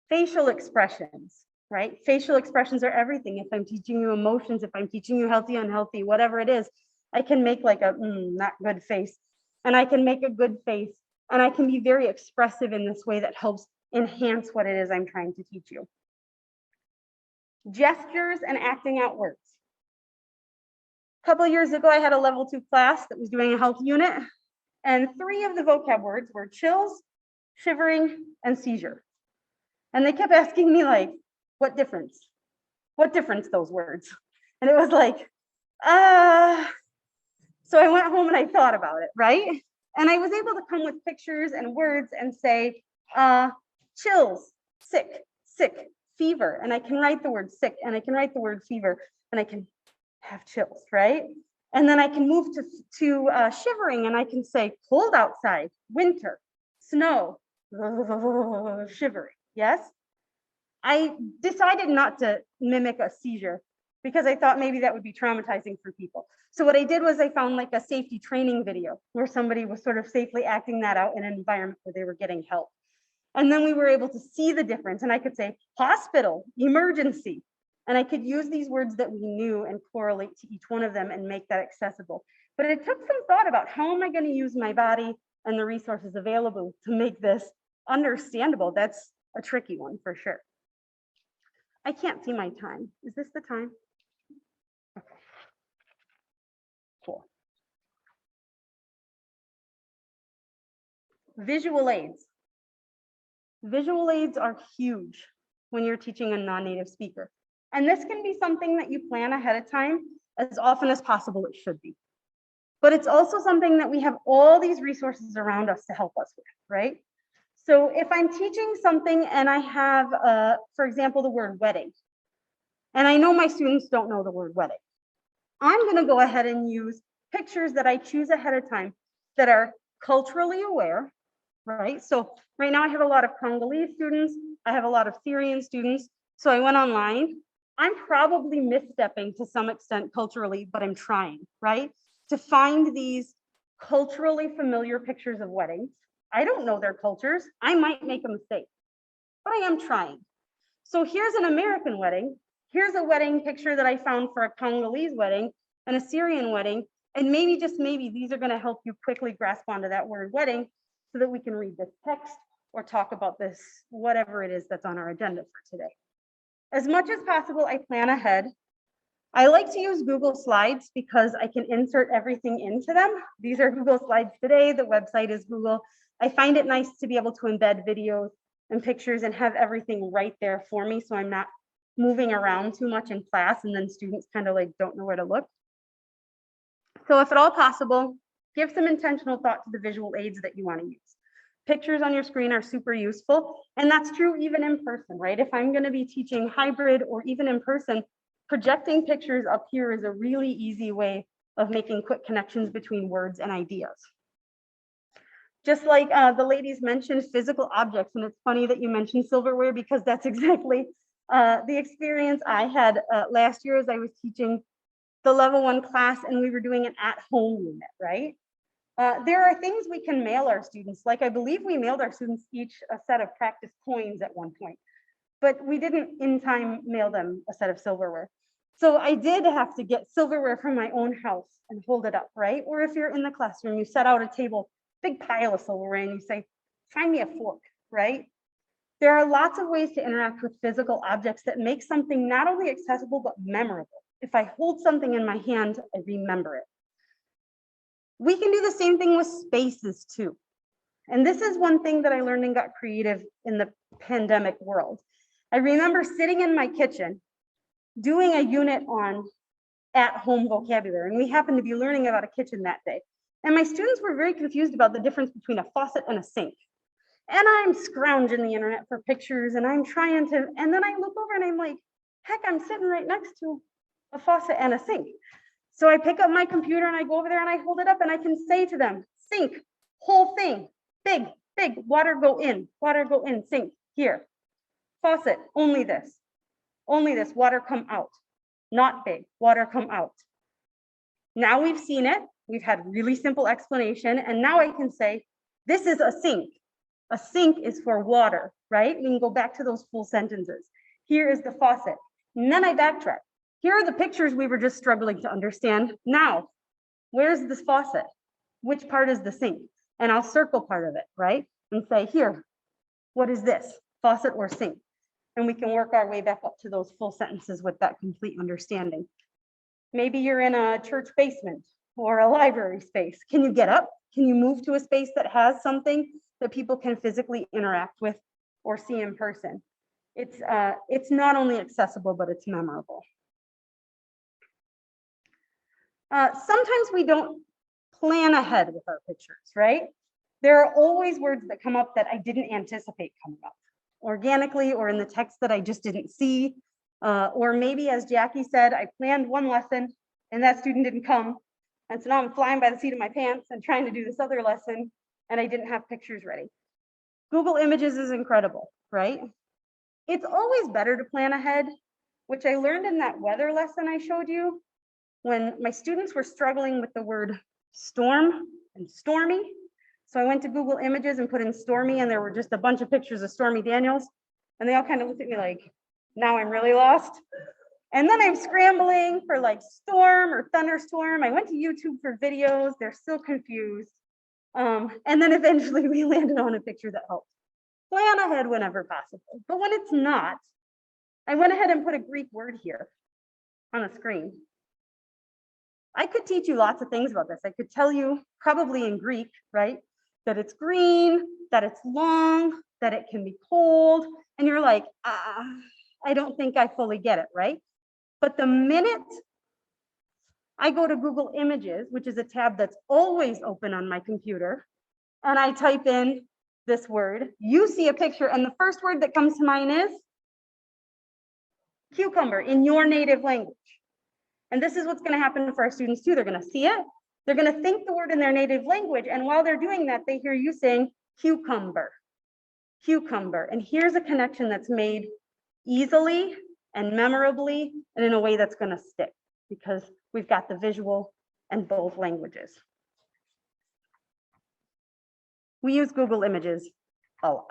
Facial expressions, right? Facial expressions are everything. If I'm teaching you emotions, if I'm teaching you healthy, unhealthy, whatever it is, I can make like a not good face, and I can make a good face, and I can be very expressive in this way that helps enhance what it is I'm trying to teach you. Gestures and acting out words. A couple of years ago, I had a level 2 class that was doing a health unit, and 3 of the vocab words were chills, shivering, and seizure. And they kept asking me like, what difference? What difference those words? And it was like, so I went home and I thought about it, right? And I was able to come with pictures and words and say, chills, sick, fever. And I can write the word sick, and I can write the word fever, and I can have chills, right? And then I can move to shivering, and I can say cold outside, winter, snow, shivering, yes? I decided not to mimic a seizure because I thought maybe that would be traumatizing for people. So what I did was I found like a safety training video where somebody was sort of safely acting that out in an environment where they were getting help. And then we were able to see the difference, and I could say hospital, emergency, and I could use these words that we knew and correlate to each one of them and make that accessible. But it took some thought about how am I going to use my body and the resources available to make this understandable. That's a tricky one for sure. I can't see my time. Is this the time? Okay. Cool. Visual aids. Visual aids are huge when you're teaching a non-native speaker. And this can be something that you plan ahead of time. As often as possible, it should be. But it's also something that we have all these resources around us to help us with, right? So if I'm teaching something and I have, for example, the word wedding, and I know my students don't know the word wedding, I'm going to go ahead and use pictures that I choose ahead of time that are culturally aware, right? So right now I have a lot of Congolese students. I have a lot of Syrian students. So I went online. I'm probably misstepping to some extent culturally, but I'm trying, right? To find these culturally familiar pictures of weddings. I don't know their cultures. I might make a mistake, but I am trying. So here's an American wedding. Here's a wedding picture that I found for a Congolese wedding and a Syrian wedding. And maybe, just maybe, these are going to help you quickly grasp onto that word wedding so that we can read this text or talk about this, whatever it is that's on our agenda for today. As much as possible, I plan ahead. I like to use Google Slides because I can insert everything into them. These are Google Slides today. The website is Google. I find it nice to be able to embed videos and pictures and have everything right there for me, so I'm not moving around too much in class and then students kind of like don't know where to look. So if at all possible, give some intentional thought to the visual aids that you want to use. Pictures on your screen are super useful, and that's true even in person, right? If I'm going to be teaching hybrid or even in person, projecting pictures up here is a really easy way of making quick connections between words and ideas. Just like the ladies mentioned physical objects, and it's funny that you mentioned silverware because that's exactly the experience I had last year as I was teaching the level 1 class and we were doing an at-home unit, right? There are things we can mail our students, like I believe we mailed our students each a set of practice coins at one point, but we didn't in time mail them a set of silverware. So I did have to get silverware from my own house and hold it up, right? Or if you're in the classroom, you set out a table, big pile of silverware, and you say, find me a fork, right? There are lots of ways to interact with physical objects that make something not only accessible, but memorable. If I hold something in my hand, I remember it. We can do the same thing with spaces too. And this is one thing that I learned and got creative in the pandemic world. I remember sitting in my kitchen doing a unit on at-home vocabulary, and we happened to be learning about a kitchen that day. And my students were very confused about the difference between a faucet and a sink. And I'm scrounging the internet for pictures, and I'm trying to, and then I look over and I'm like, heck, I'm sitting right next to a faucet and a sink. So I pick up my computer and I go over there and I hold it up and I can say to them, sink, whole thing, big, water go in, sink, here. Faucet, only this, water come out. Not big, water come out. Now we've seen it, we've had really simple explanation, and now I can say, this is a sink. A sink is for water, right? We can go back to those full sentences. Here is the faucet. And then I backtrack. Here are the pictures we were just struggling to understand. Now, where's this faucet? Which part is the sink? And I'll circle part of it, right? And say, here, what is this? Faucet or sink? And we can work our way back up to those full sentences with that complete understanding. Maybe you're in a church basement or a library space. Can you get up? Can you move to a space that has something that people can physically interact with or see in person? It's not only accessible, but it's memorable. Sometimes we don't plan ahead with our pictures, right? There are always words that come up that I didn't anticipate coming up organically or in the text that I just didn't see. Or maybe, as Jackie said, I planned one lesson and that student didn't come. And so now I'm flying by the seat of my pants and trying to do this other lesson and I didn't have pictures ready. Google Images is incredible, right? It's always better to plan ahead, which I learned in that weather lesson I showed you when my students were struggling with the word storm and stormy. So I went to Google Images and put in stormy, and there were just a bunch of pictures of Stormy Daniels. And they all kind of looked at me like, now I'm really lost. And then I'm scrambling for like storm or thunderstorm. I went to YouTube for videos. They're still confused. And then eventually we landed on a picture that helped. Plan ahead whenever possible. But when it's not, I went ahead and put a Greek word here on the screen. I could teach you lots of things about this. I could tell you probably in Greek, right? That it's green, that it's long, that it can be cold. And you're like, I don't think I fully get it, right? But the minute I go to Google Images, which is a tab that's always open on my computer, and I type in this word, you see a picture, and the first word that comes to mind is cucumber in your native language. And this is what's going to happen for our students too. They're going to see it, they're going to think the word in their native language, and while they're doing that, they hear you saying cucumber, cucumber. And here's a connection that's made easily and memorably and in a way that's going to stick because we've got the visual and both languages. We use Google Images a lot.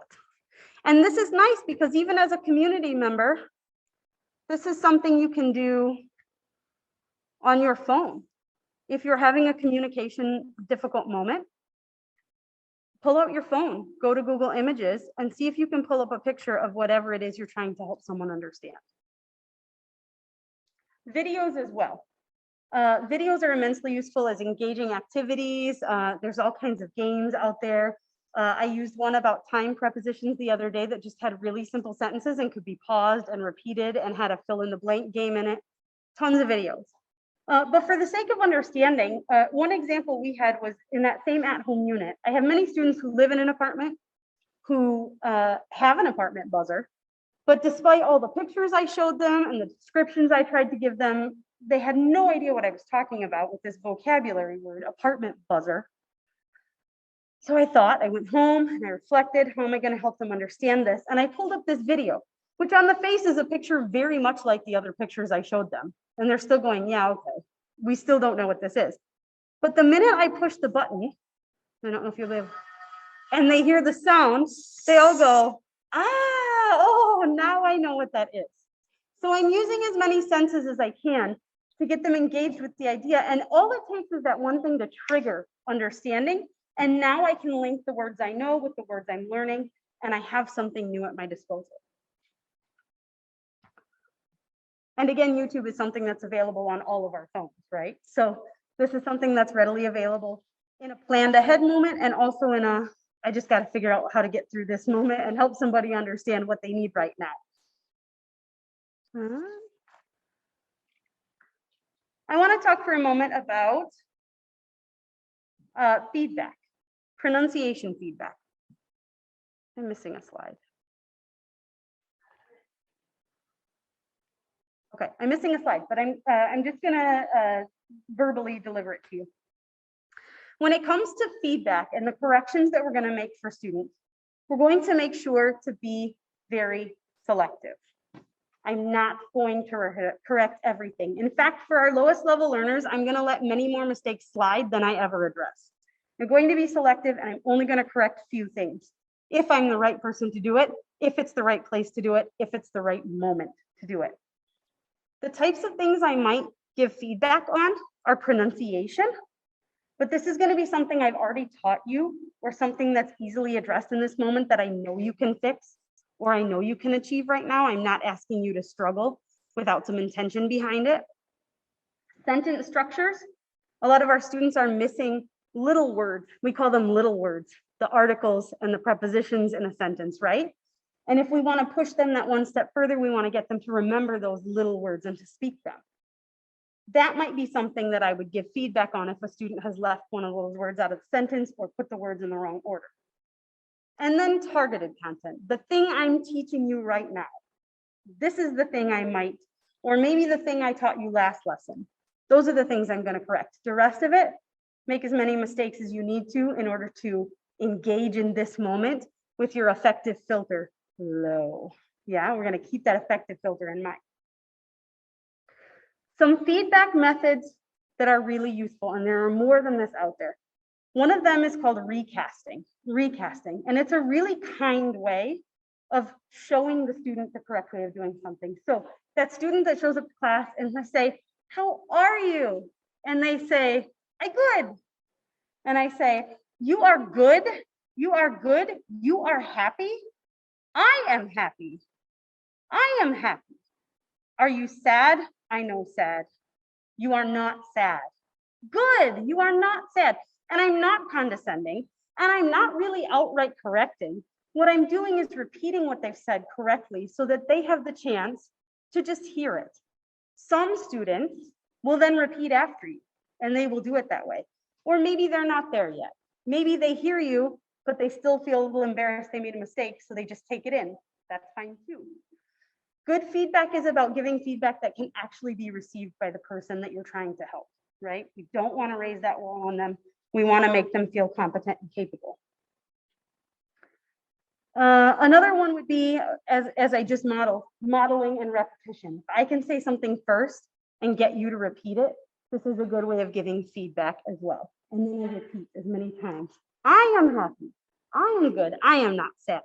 And this is nice because even as a community member, this is something you can do on your phone. If you're having a communication difficult moment, pull out your phone, go to Google Images and see if you can pull up a picture of whatever it is you're trying to help someone understand. Videos as well. Videos are immensely useful as engaging activities. There's all kinds of games out there. I used one about time prepositions the other day that just had really simple sentences and could be paused and repeated and had a fill in the blank game in it. Tons of videos. But for the sake of understanding, one example we had was in that same at-home unit. I have many students who live in an apartment who have an apartment buzzer, but despite all the pictures I showed them and the descriptions I tried to give them, they had no idea what I was talking about with this vocabulary word, apartment buzzer. So I went home and I reflected, how am I going to help them understand this? And I pulled up this video, which on the face is a picture very much like the other pictures I showed them. And they're still going, yeah, okay, we still don't know what this is. But the minute I pushed the button I don't know if you live, and they hear the sound, they all go, ah, oh, now I know what that is. So I'm using as many senses as I can to get them engaged with the idea. And all it takes is that one thing to trigger understanding. And now I can link the words I know with the words I'm learning, and I have something new at my disposal. And again, YouTube is something that's available on all of our phones, right? So this is something that's readily available in a planned ahead moment, and also in a, I just got to figure out how to get through this moment and help somebody understand what they need right now. I want to talk for a moment about feedback, pronunciation feedback. I'm missing a slide. Okay, I'm missing a slide, but I'm just gonna verbally deliver it to you. When it comes to feedback and the corrections that we're gonna make for students, we're going to make sure to be very selective. I'm not going to correct everything. In fact, for our lowest level learners, I'm gonna let many more mistakes slide than I ever address. I'm going to be selective, and I'm only gonna correct a few things. If I'm the right person to do it, if it's the right place to do it, if it's the right moment to do it. The types of things I might give feedback on are pronunciation, but this is going to be something I've already taught you, or something that's easily addressed in this moment that I know you can fix, or I know you can achieve right now. I'm not asking you to struggle without some intention behind it. Sentence structures. A lot of our students are missing little words. We call them little words, the articles and the prepositions in a sentence, right? And if we want to push them that one step further, we want to get them to remember those little words and to speak them. That might be something that I would give feedback on if a student has left one of those words out of the sentence or put the words in the wrong order. And then targeted content, the thing I'm teaching you right now. This is the thing I might, or maybe the thing I taught you last lesson. Those are the things I'm going to correct. The rest of it, make as many mistakes as you need to in order to engage in this moment with your effective filter low. Yeah, we're going to keep that effective filter in mind. Some feedback methods that are really useful, and there are more than this out there. One of them is called recasting, and it's a really kind way of showing the student the correct way of doing something. So that student that shows up to class and I say, how are you? And they say, I'm good. And I say, you are good, you are good, you are happy. I am happy. I am happy. Are you sad? I know sad. You are not sad. Good. You are not sad. And I'm not condescending, and I'm not really outright correcting. What I'm doing is repeating what they've said correctly so that they have the chance to just hear it. Some students will then repeat after you, and they will do it that way. Or maybe they're not there yet. Maybe they hear you, but they still feel a little embarrassed they made a mistake, so they just take it in. That's fine too. Good feedback is about giving feedback that can actually be received by the person that you're trying to help, right? We don't want to raise that wall on them. We want to make them feel competent and capable. Another one would be, as I just modeling and repetition. If I can say something first and get you to repeat it, this is a good way of giving feedback as well. And then I repeat as many times. I am happy. I am good. I am not sad.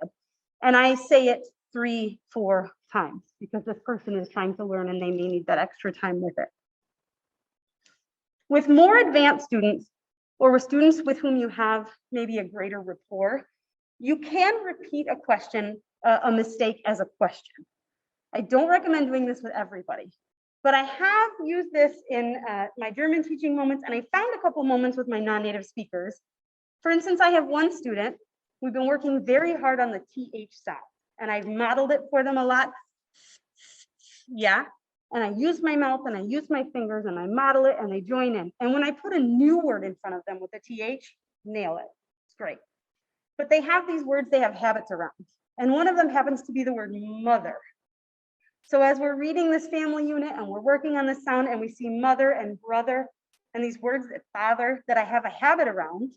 And I say it 3, 4 times because this person is trying to learn and they may need that extra time with it. With more advanced students, or with students with whom you have maybe a greater rapport, you can repeat a question, a mistake as a question. I don't recommend doing this with everybody, but I have used this in my German teaching moments, and I found a couple moments with my non-native speakers. For instance, I have one student, we've been working very hard on the TH sound, and I've modeled it for them a lot. Yeah, and I use my mouth and I use my fingers and I model it and they join in. And when I put a new word in front of them with a TH, nail it. It's great. But they have these words they have habits around. And one of them happens to be the word mother. So as we're reading this family unit and we're working on the sound and we see mother and brother and these words that father that I have a habit around,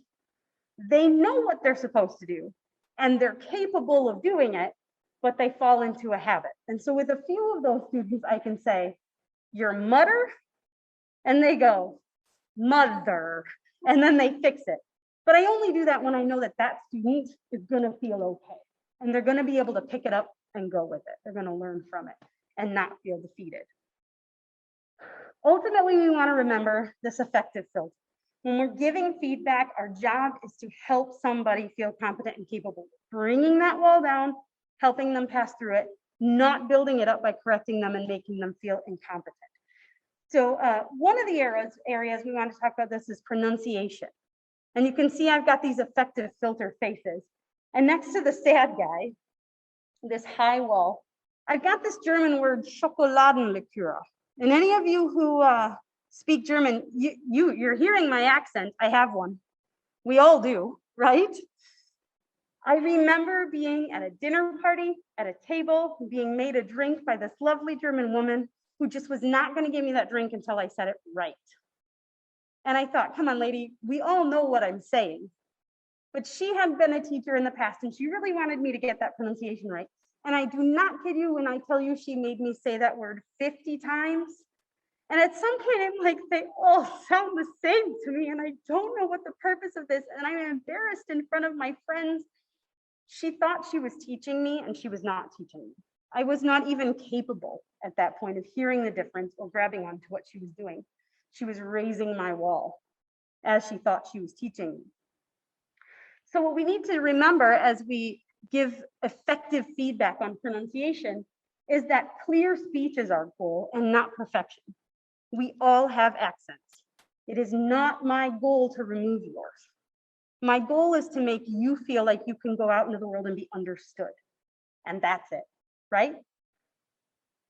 they know what they're supposed to do and they're capable of doing it, but they fall into a habit. And so with a few of those students, I can say, your mother, and they go, mother, and then they fix it. But I only do that when I know that that student is gonna feel okay. And they're gonna be able to pick it up and go with it. They're gonna learn from it and not feel defeated. Ultimately, we wanna remember this affective filter. When we're giving feedback, our job is to help somebody feel competent and capable, bringing that wall down, helping them pass through it, not building it up by correcting them and making them feel incompetent. So one of the areas we want to talk about this is pronunciation. And you can see I've got these affective filter faces. And next to the sad guy, this high wall, I've got this German word, Schokoladenlikör. And any of you who speak German, you're hearing my accent. I have one. We all do, right? I remember being at a dinner party at a table, being made a drink by this lovely German woman who just was not going to give me that drink until I said it right. And I thought, come on, lady, we all know what I'm saying. But she had been a teacher in the past and she really wanted me to get that pronunciation right. And I do not kid you when I tell you she made me say that word 50 times. And at some point, I'm like, they all sound the same to me, and I don't know what the purpose of this. And I'm embarrassed in front of my friends. She thought she was teaching me, and she was not teaching me. I was not even capable at that point of hearing the difference or grabbing onto what she was doing. She was raising my wall as she thought she was teaching me. So what we need to remember as we give effective feedback on pronunciation is that clear speech is our goal and not perfection. We all have accents. It is not my goal to remove yours. My goal is to make you feel like you can go out into the world and be understood. And that's it, right?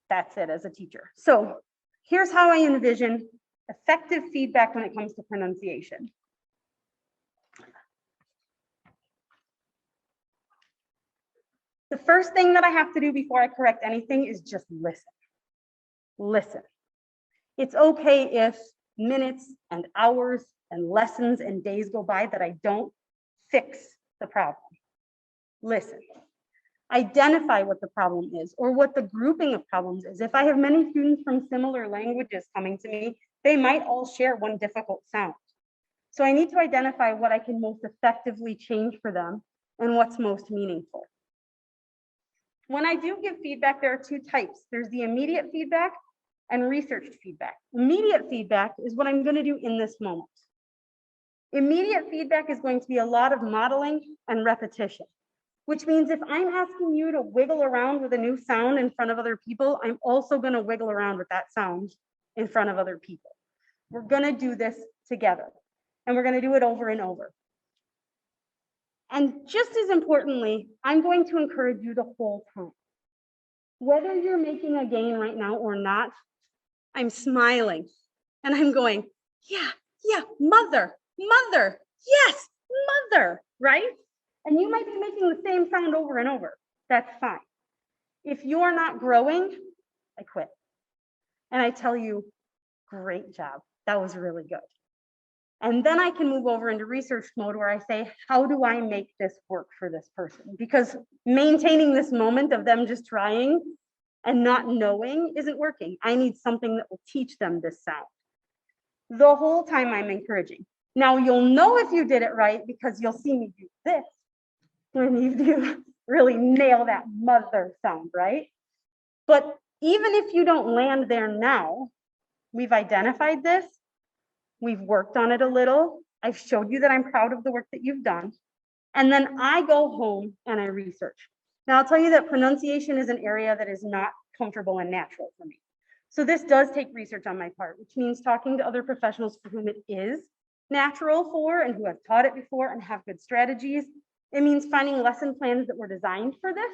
That's it as a teacher. So here's how I envision effective feedback when it comes to pronunciation. The first thing that I have to do before I correct anything is just listen. Listen. It's okay if minutes and hours and lessons and days go by that I don't fix the problem. Listen. Identify what the problem is or what the grouping of problems is. If I have many students from similar languages coming to me, they might all share one difficult sound. So I need to identify what I can most effectively change for them and what's most meaningful. When I do give feedback, there are two types. There's the immediate feedback and researched feedback. Immediate feedback is what I'm going to do in this moment. Immediate feedback is going to be a lot of modeling and repetition, which means if I'm asking you to wiggle around with a new sound in front of other people, I'm also going to wiggle around with that sound in front of other people. We're going to do this together, and we're going to do it over and over. And just as importantly, I'm going to encourage you the whole time. Whether you're making a gain right now or not, I'm smiling and I'm going, yeah, mother, yes, mother, right? And you might be making the same sound over and over. That's fine. If you're not growing, I quit. And I tell you, great job. That was really good. And then I can move over into research mode where I say, how do I make this work for this person? Because maintaining this moment of them just trying and not knowing isn't working. I need something that will teach them this sound. The whole time I'm encouraging. Now you'll know if you did it right because you'll see me do this when you do really nail that mother sound, right? But even if you don't land there now, we've identified this, we've worked on it a little, I've showed you that I'm proud of the work that you've done, and then I go home and I research. Now I'll tell you that pronunciation is an area that is not comfortable and natural for me. So this does take research on my part, which means talking to other professionals for whom it is natural for and who have taught it before and have good strategies. It means finding lesson plans that were designed for this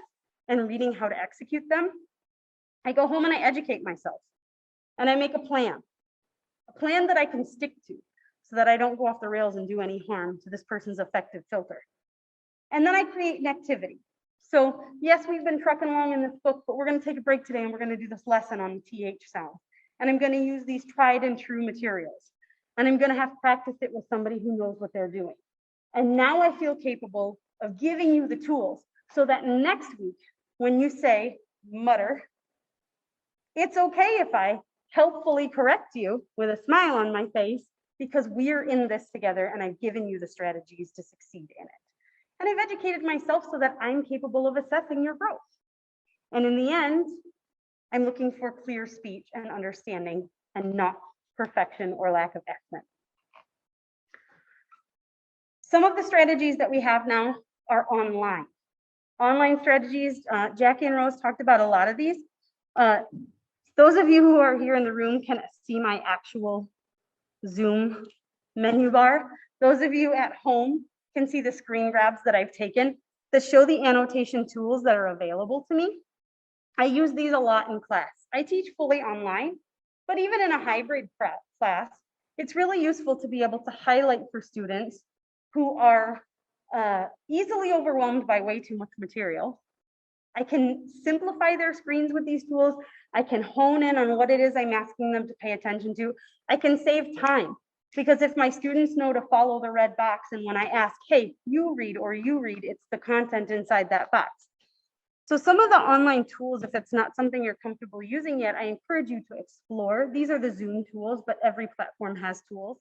and reading how to execute them. I go home and I educate myself and I make a plan that I can stick to so that I don't go off the rails and do any harm to this person's effective filter. And then I create an activity. So yes, we've been trucking along in this book, but we're going to take a break today and we're going to do this lesson on the TH sound. And I'm going to use these tried and true materials. And I'm going to have practiced it with somebody who knows what they're doing. And now I feel capable of giving you the tools so that next week, when you say mutter, it's okay if I helpfully correct you with a smile on my face because we're in this together and I've given you the strategies to succeed in it. And I've educated myself so that I'm capable of assessing your growth. And in the end, I'm looking for clear speech and understanding and not perfection or lack of accent. Some of the strategies that we have now are online. Online strategies, Jackie and Rose talked about a lot of these. Those of you who are here in the room can see my actual Zoom menu bar. Those of you at home can see the screen grabs that I've taken that show the annotation tools that are available to me. I use these a lot in class. I teach fully online, but even in a hybrid class, it's really useful to be able to highlight for students who are easily overwhelmed by way too much material. I can simplify their screens with these tools. I can hone in on what it is I'm asking them to pay attention to. I can save time, because if my students know to follow the red box, and when I ask, hey, you read, it's the content inside that box. So some of the online tools, if it's not something you're comfortable using yet, I encourage you to explore. These are the Zoom tools, but every platform has tools.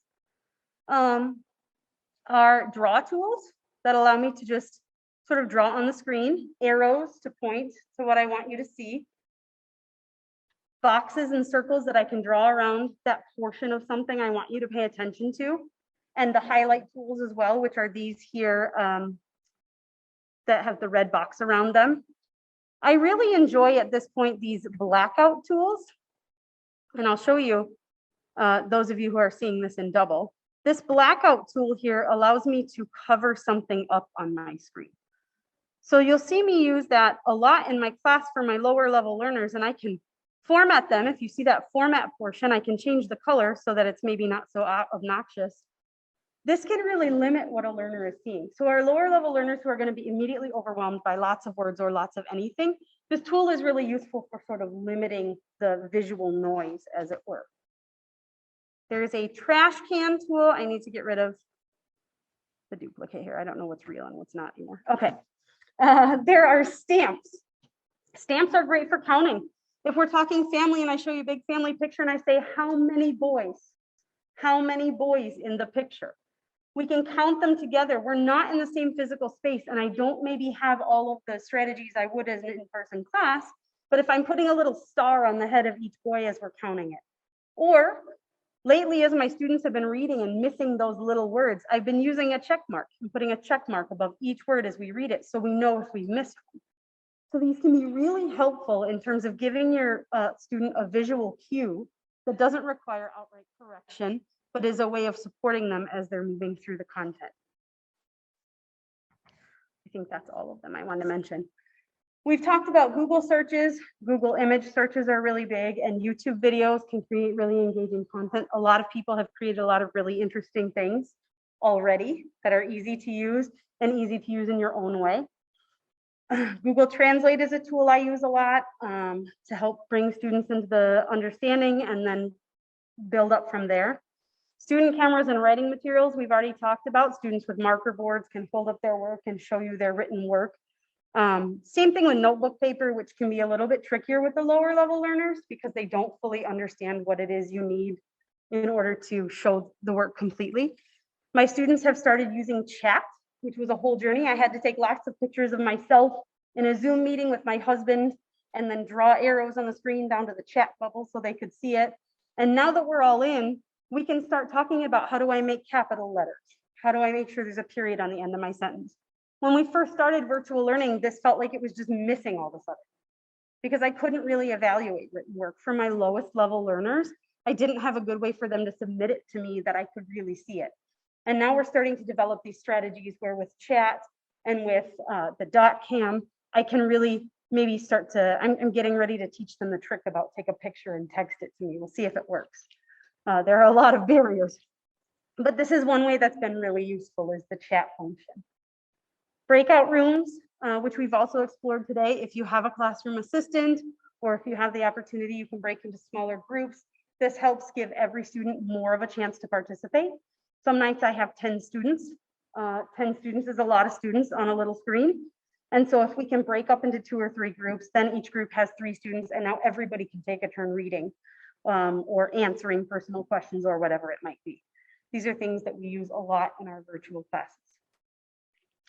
Are draw tools that allow me to just sort of draw on the screen, arrows to point to what I want you to see, boxes and circles that I can draw around that portion of something I want you to pay attention to, and the highlight tools as well, which are these here that have the red box around them. I really enjoy at this point these blackout tools, and I'll show you those of you who are seeing this in double. This blackout tool here allows me to cover something up on my screen. So you'll see me use that a lot in my class for my lower level learners, and I can format them. If you see that format portion, I can change the color so that it's maybe not so obnoxious. This can really limit what a learner is seeing. So our lower level learners who are going to be immediately overwhelmed by lots of words or lots of anything, this tool is really useful for sort of limiting the visual noise, as it were. There's a trash can tool. I need to get rid of the duplicate here. I don't know what's real and what's not anymore. Okay. There are stamps. Stamps are great for counting. If we're talking family and I show you a big family picture and I say, how many boys? How many boys in the picture? We can count them together. We're not in the same physical space, and I don't maybe have all of the strategies I would as an in-person class, but if I'm putting a little star on the head of each boy as we're counting it. Or lately, as my students have been reading and missing those little words, I've been using a check mark and putting a check mark above each word as we read it, so we know if we've missed one. So these can be really helpful in terms of giving your student a visual cue that doesn't require outright correction, but is a way of supporting them as they're moving through the content. I think that's all of them I wanted to mention. We've talked about Google searches. Google image searches are really big, and YouTube videos can create really engaging content. A lot of people have created a lot of really interesting things already that are easy to use and easy to use in your own way. Google Translate is a tool I use a lot to help bring students into the understanding and then build up from there. Student cameras and writing materials, we've already talked about. Students with marker boards can hold up their work and show you their written work. Same thing with notebook paper, which can be a little bit trickier with the lower level learners because they don't fully understand what it is you need in order to show the work completely. My students have started using chat, which was a whole journey. I had to take lots of pictures of myself in a Zoom meeting with my husband and then draw arrows on the screen down to the chat bubble so they could see it. And now that we're all in, we can start talking about how do I make capital letters? How do I make sure there's a period on the end of my sentence? When we first started virtual learning, this felt like it was just missing all of a sudden because I couldn't really evaluate written work for my lowest level learners. I didn't have a good way for them to submit it to me that I could really see it. And now we're starting to develop these strategies where with chat and with the dot cam, I can really maybe start to, I'm getting ready to teach them the trick about take a picture and text it to me. We'll see if it works. There are a lot of barriers, but this is one way that's been really useful is the chat function. Breakout rooms, which we've also explored today. If you have a classroom assistant or if you have the opportunity, you can break into smaller groups. This helps give every student more of a chance to participate. Some nights I have 10 students. 10 students is a lot of students on a little screen. And so if we can break up into 2 or 3 groups, then each group has 3 students and now everybody can take a turn reading or answering personal questions or whatever it might be. These are things that we use a lot in our virtual classes.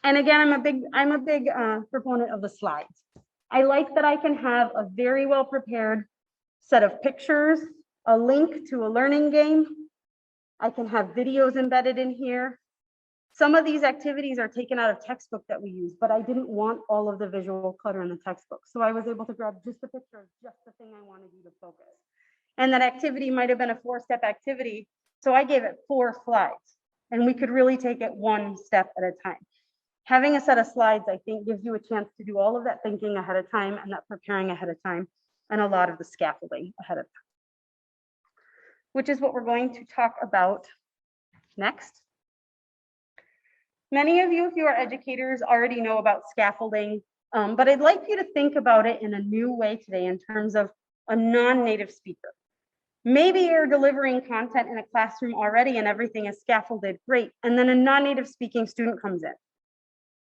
And again, I'm a big proponent of the slides. I like that I can have a very well prepared set of pictures, a link to a learning game. I can have videos embedded in here. Some of these activities are taken out of textbook that we use, but I didn't want all of the visual clutter in the textbook. So I was able to grab just the picture of just the thing I wanted you to focus. And that activity might have been a 4-step activity. So I gave it 4 slides, and we could really take it 1 step at a time. Having a set of slides, I think, gives you a chance to do all of that thinking ahead of time and that preparing ahead of time and a lot of the scaffolding ahead of time, which is what we're going to talk about next. Many of you, if you are educators, already know about scaffolding, but I'd like you to think about it in a new way today in terms of a non-native speaker. Maybe you're delivering content in a classroom already and everything is scaffolded, great. And then a non-native speaking student comes in.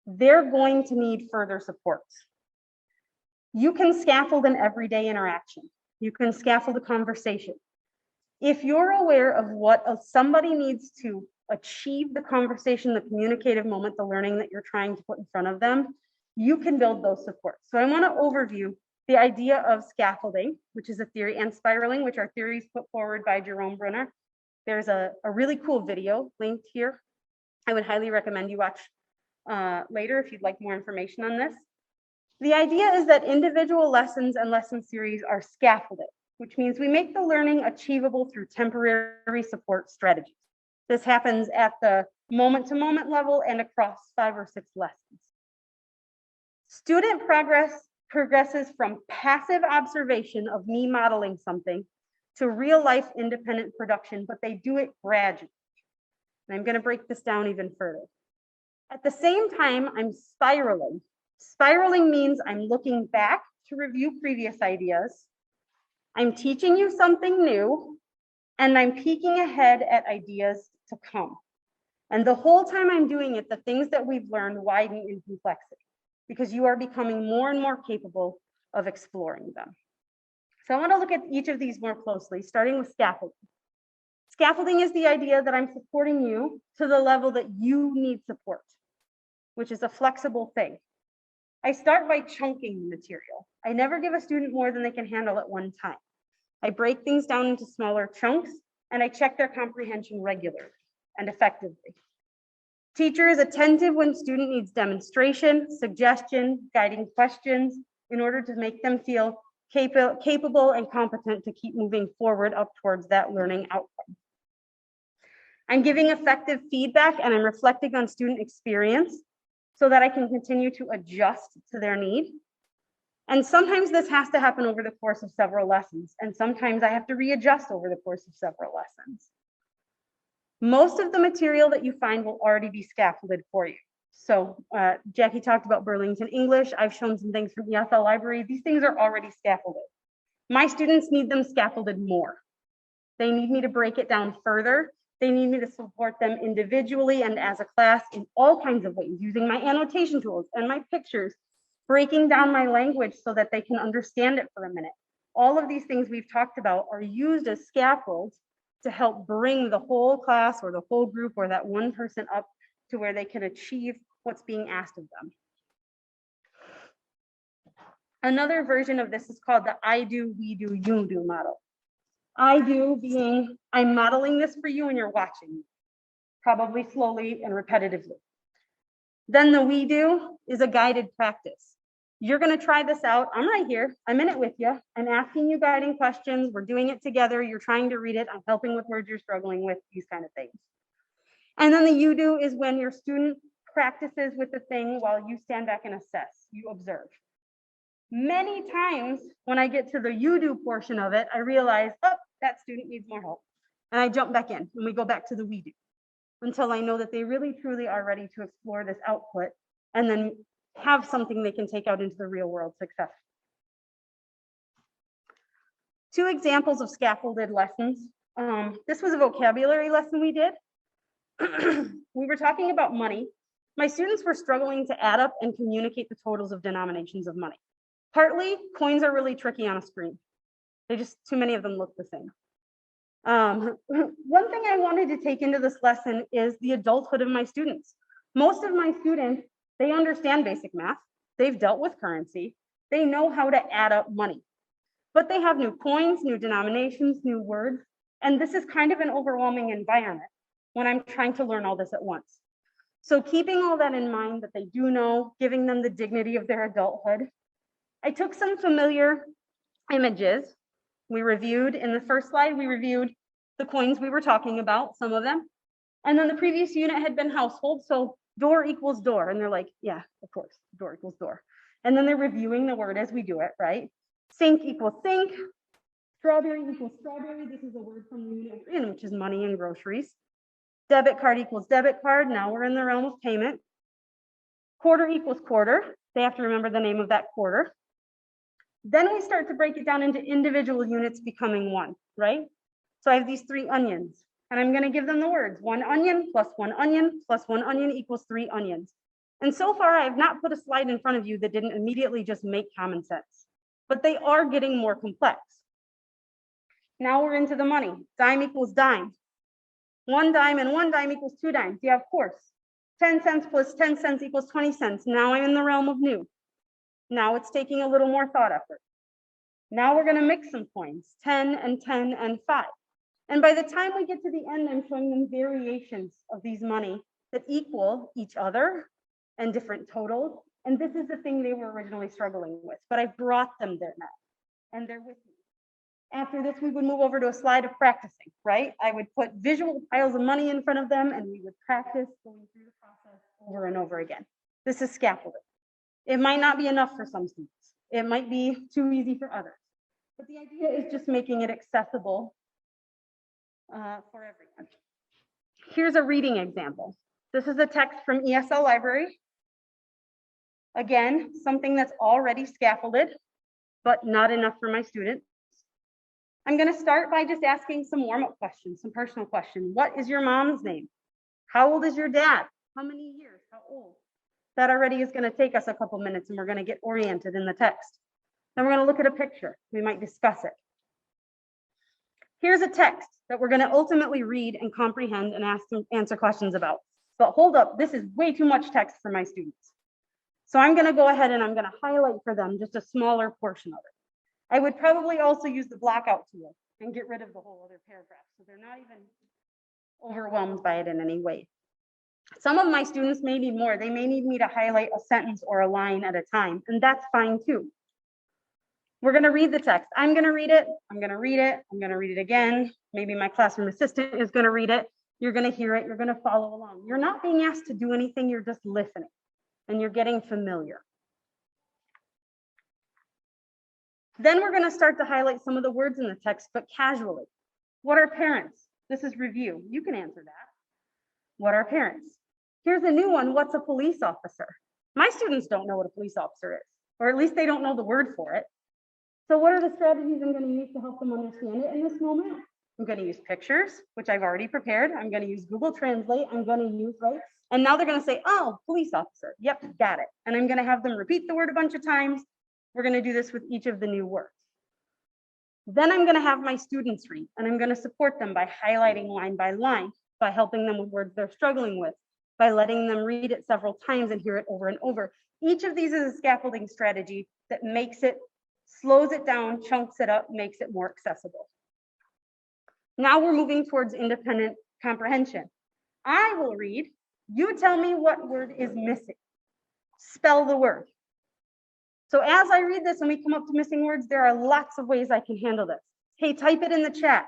They're going to need further support. You can scaffold an everyday interaction. You can scaffold a conversation. If you're aware of what somebody needs to achieve the conversation, the communicative moment, the learning that you're trying to put in front of them, you can build those supports. So I want to overview the idea of scaffolding, which is a theory, and spiraling, which are theories put forward by Jerome Brunner. There's a really cool video linked here. I would highly recommend you watch later if you'd like more information on this. The idea is that individual lessons and lesson series are scaffolded, which means we make the learning achievable through temporary support strategies. This happens at the moment-to-moment level and across 5 or 6 lessons. Student progresses from passive observation of me modeling something to real-life independent production, but they do it gradually. And I'm going to break this down even further. At the same time, I'm spiraling. Spiraling means I'm looking back to review previous ideas. I'm teaching you something new, and I'm peeking ahead at ideas to come. And the whole time I'm doing it, the things that we've learned widen in complexity because you are becoming more and more capable of exploring them. So I want to look at each of these more closely, starting with scaffolding. Scaffolding is the idea that I'm supporting you to the level that you need support, which is a flexible thing. I start by chunking the material. I never give a student more than they can handle at one time. I break things down into smaller chunks, and I check their comprehension regularly and effectively. Teacher is attentive when student needs demonstration, suggestion, guiding questions in order to make them feel capable and competent to keep moving forward up towards that learning outcome. I'm giving effective feedback and I'm reflecting on student experience so that I can continue to adjust to their need. And sometimes this has to happen over the course of several lessons, and sometimes I have to readjust over the course of several lessons. Most of the material that you find will already be scaffolded for you. So Jackie talked about Burlington English. I've shown some things from ESL Library. These things are already scaffolded. My students need them scaffolded more. They need me to break it down further. They need me to support them individually and as a class in all kinds of ways, using my annotation tools and my pictures, breaking down my language so that they can understand it for a minute. All of these things we've talked about are used as scaffolds to help bring the whole class or the whole group or that one person up to where they can achieve what's being asked of them. Another version of this is called the I do, we do, you do model. I do being, I'm modeling this for you and you're watching, probably slowly and repetitively. Then the we do is a guided practice. You're going to try this out. I'm right here. I'm in it with you. I'm asking you guiding questions. We're doing it together. You're trying to read it. I'm helping with words you're struggling with, these kind of things. And then the you do is when your student practices with the thing while you stand back and assess, you observe. Many times when I get to the you do portion of it, I realize, oh, that student needs more help. And I jump back in and we go back to the we do until I know that they really truly are ready to explore this output and then have something they can take out into the real world successfully. 2 examples of scaffolded lessons. This was a vocabulary lesson we did. We were talking about money. My students were struggling to add up and communicate the totals of denominations of money. Partly, coins are really tricky on a screen. Too many of them look the same. One thing I wanted to take into this lesson is the adulthood of my students. Most of my students, they understand basic math. They've dealt with currency. They know how to add up money, but they have new coins, new denominations, new words. And this is kind of an overwhelming environment when I'm trying to learn all this at once. So keeping all that in mind that they do know, giving them the dignity of their adulthood, I took some familiar images. We reviewed in the first slide, we reviewed the coins we were talking about, some of them. And then the previous unit had been household. So door equals door. And they're like, yeah, of course, door equals door. And then they're reviewing the word as we do it, right? Sink equals sink. Strawberry equals strawberry. This is a word from the unit we're in, which is money and groceries. Debit card equals debit card. Now we're in the realm of payment. Quarter equals quarter. They have to remember the name of that quarter. Then we start to break it down into individual units becoming one, right? So I have these 3 onions, and I'm going to give them the words. 1 onion plus 1 onion plus 1 onion equals 3 onions. And so far, I have not put a slide in front of you that didn't immediately just make common sense, but they are getting more complex. Now we're into the money. Dime equals dime. 1 dime and 1 dime equals 2 dimes. Yeah, of course. 10 cents plus 10 cents equals 20 cents. Now I'm in the realm of new. Now it's taking a little more thought effort. Now we're going to mix some coins, 10 and 10 and 5. And by the time we get to the end, I'm showing them variations of these money that equal each other and different totals. And this is the thing they were originally struggling with, but I brought them there now, and they're with me. After this, we would move over to a slide of practicing, right? I would put visual piles of money in front of them, and we would practice going through the process over and over again. This is scaffolding. It might not be enough for some students. It might be too easy for others. But the idea is just making it accessible for everyone. Here's a reading example. This is a text from ESL Library. Again, something that's already scaffolded, but not enough for my students. I'm going to start by just asking some warm-up questions, some personal questions. What is your mom's name? How old is your dad? How many years? How old? That already is going to take us a couple minutes, and we're going to get oriented in the text. Then we're going to look at a picture. We might discuss it. Here's a text that we're going to ultimately read and comprehend and answer questions about. But hold up, this is way too much text for my students. So I'm going to go ahead and I'm going to highlight for them just a smaller portion of it. I would probably also use the blockout tool and get rid of the whole other paragraph, so they're not even overwhelmed by it in any way. Some of my students may need more. They may need me to highlight a sentence or a line at a time, and that's fine too. We're going to read the text. I'm going to read it. I'm going to read it. I'm going to read it again. Maybe my classroom assistant is going to read it. You're going to hear it. You're going to follow along. You're not being asked to do anything. You're just listening, and you're getting familiar. Then we're going to start to highlight some of the words in the text, but casually. What are parents? This is review. You can answer that. What are parents? Here's a new one. What's a police officer? My students don't know what a police officer is, or at least they don't know the word for it. So what are the strategies I'm going to use to help them understand it in this moment? I'm going to use pictures, which I've already prepared. I'm going to use Google Translate. I'm going to use, right? And now they're going to say, oh, police officer. Yep, got it. And I'm going to have them repeat the word a bunch of times. We're going to do this with each of the new words. Then I'm going to have my students read, and I'm going to support them by highlighting line by line, by helping them with words they're struggling with, by letting them read it several times and hear it over and over. Each of these is a scaffolding strategy that makes it, slows it down, chunks it up, makes it more accessible. Now we're moving towards independent comprehension. I will read, you tell me what word is missing. Spell the word. So as I read this and we come up to missing words, there are lots of ways I can handle this. Hey, type it in the chat.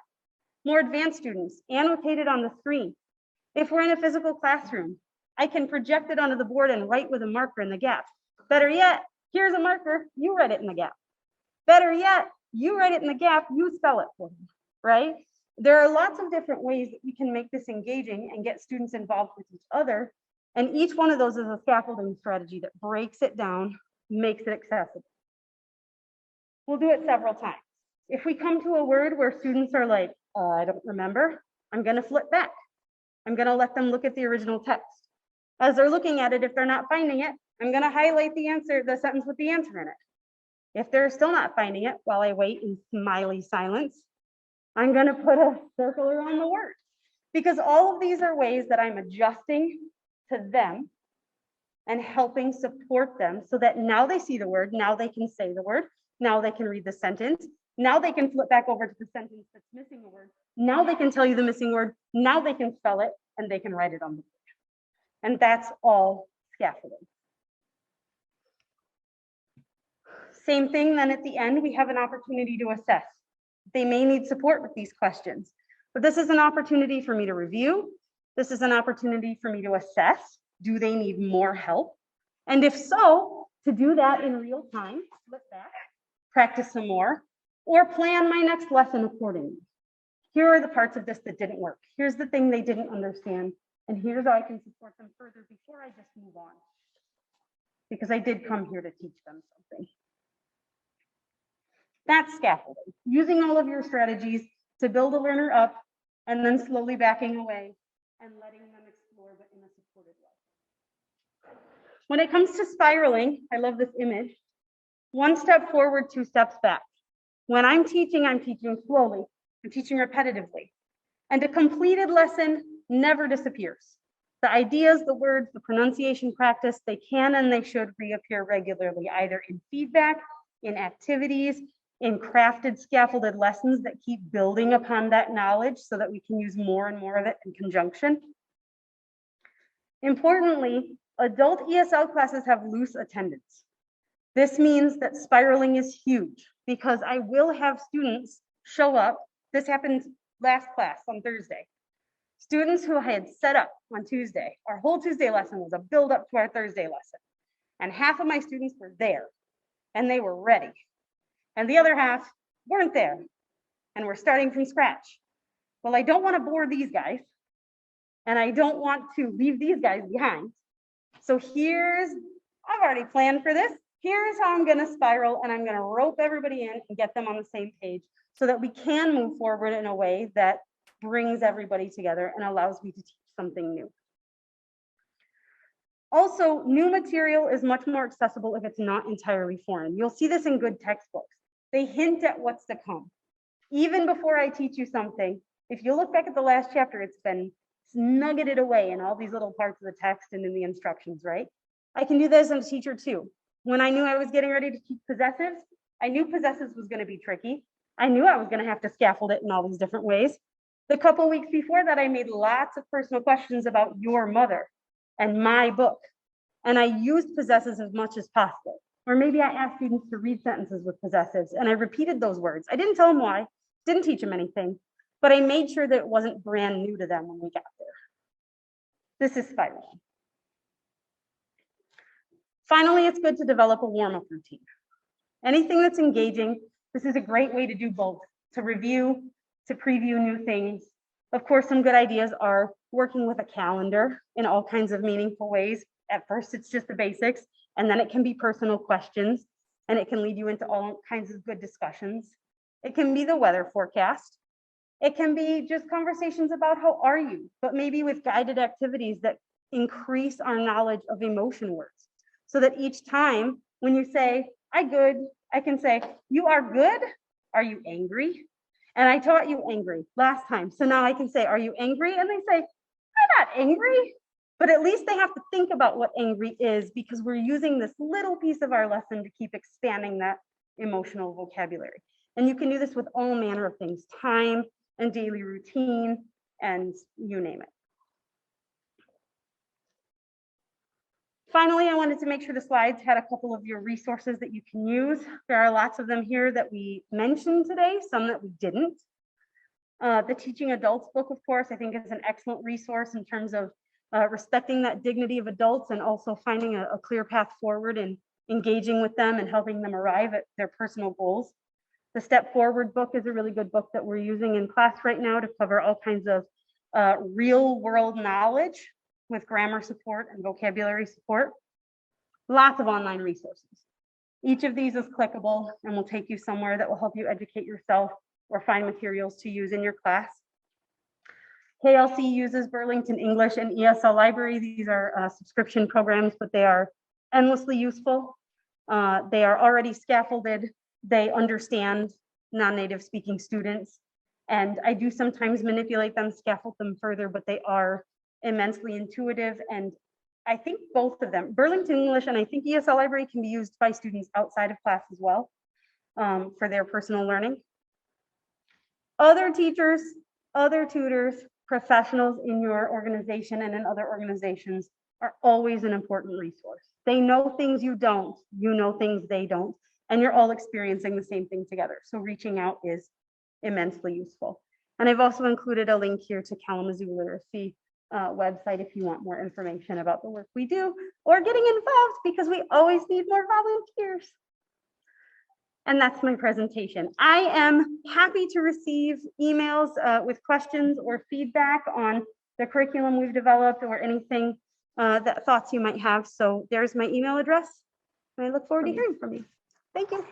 More advanced students, annotate it on the screen. If we're in a physical classroom, I can project it onto the board and write with a marker in the gap. Better yet, here's a marker, you write it in the gap. Better yet, you write it in the gap, you spell it for me, right? There are lots of different ways that we can make this engaging and get students involved with each other. And each one of those is a scaffolding strategy that breaks it down, makes it accessible. We'll do it several times. If we come to a word where students are like, I don't remember, I'm going to flip back. I'm going to let them look at the original text. As they're looking at it, if they're not finding it, I'm going to highlight the answer, the sentence with the answer in it. If they're still not finding it, while I wait in smiley silence, I'm going to put a circle around the word, because all of these are ways that I'm adjusting to them and helping support them so that now they see the word, now they can say the word, now they can read the sentence, now they can flip back over to the sentence that's missing a word, now they can tell you the missing word, now they can spell it, and they can write it on the board. And that's all scaffolding. Same thing, then at the end, we have an opportunity to assess. They may need support with these questions, but this is an opportunity for me to review. This is an opportunity for me to assess. Do they need more help? And if so, to do that in real time, flip back, practice some more, or plan my next lesson accordingly. Here are the parts of this that didn't work. Here's the thing they didn't understand, and here's how I can support them further before I just move on. Because I did come here to teach them something. That's scaffolding, using all of your strategies to build a learner up and then slowly backing away and letting them explore, but in a supported way. When it comes to spiraling, I love this image. 1 step forward, 2 steps back. When I'm teaching slowly. I'm teaching repetitively. And a completed lesson never disappears. The ideas, the words, the pronunciation practice, they can and they should reappear regularly, either in feedback, in activities, in crafted scaffolded lessons that keep building upon that knowledge so that we can use more and more of it in conjunction. Importantly, adult ESL classes have loose attendance. This means that spiraling is huge because I will have students show up. This happened last class on Thursday. Students who I had set up on Tuesday, our whole Tuesday lesson was a build up to our Thursday lesson. And half of my students were there and they were ready. And the other half weren't there and we're starting from scratch. Well, I don't want to bore these guys and I don't want to leave these guys behind. So I've already planned for this. Here's how I'm going to spiral, and I'm going to rope everybody in and get them on the same page so that we can move forward in a way that brings everybody together and allows me to teach something new. Also, new material is much more accessible if it's not entirely foreign. You'll see this in good textbooks. They hint at what's to come. Even before I teach you something, if you look back at the last chapter, it's been nuggeted away in all these little parts of the text and in the instructions, right? I can do this as a teacher too. When I knew I was getting ready to teach possessives, I knew possessives was going to be tricky. I knew I was going to have to scaffold it in all these different ways. The couple weeks before that, I made lots of personal questions about your mother and my book. And I used possessives as much as possible. Or maybe I asked students to read sentences with possessives and I repeated those words. I didn't tell them why, didn't teach them anything, but I made sure that it wasn't brand new to them when we got there. This is spiraling. Finally, it's good to develop a warm-up routine. Anything that's engaging, this is a great way to do both, to review, to preview new things. Of course, some good ideas are working with a calendar in all kinds of meaningful ways. At first, it's just the basics, and then it can be personal questions, and it can lead you into all kinds of good discussions. It can be the weather forecast. It can be just conversations about how are you, but maybe with guided activities that increase our knowledge of emotion words. So that each time when you say, I good, I can say, you are good? Are you angry? And I taught you angry last time. So now I can say, are you angry? And they say, I'm not angry. But at least they have to think about what angry is because we're using this little piece of our lesson to keep expanding that emotional vocabulary. And you can do this with all manner of things, time and daily routine, and you name it. Finally, I wanted to make sure the slides had a couple of your resources that you can use. There are lots of them here that we mentioned today, some that we didn't. The Teaching Adults book, of course, I think is an excellent resource in terms of respecting that dignity of adults and also finding a clear path forward and engaging with them and helping them arrive at their personal goals. The Step Forward book is a really good book that we're using in class right now to cover all kinds of real world knowledge with grammar support and vocabulary support. Lots of online resources. Each of these is clickable and will take you somewhere that will help you educate yourself or find materials to use in your class. KLC uses Burlington English and ESL Library. These are subscription programs, but they are endlessly useful. They are already scaffolded. They understand non-native speaking students. And I do sometimes manipulate them, scaffold them further, but they are immensely intuitive. And I think both of them, Burlington English and I think ESL Library, can be used by students outside of class as well for their personal learning. Other teachers, other tutors, professionals in your organization and in other organizations are always an important resource. They know things you don't, you know things they don't, and you're all experiencing the same thing together. So reaching out is immensely useful. And I've also included a link here to Kalamazoo Literacy website if you want more information about the work we do or getting involved, because we always need more volunteers. And that's my presentation. I am happy to receive emails with questions or feedback on the curriculum we've developed or anything that thoughts you might have. So there's my email address. And I look forward to hearing from you. Thank you.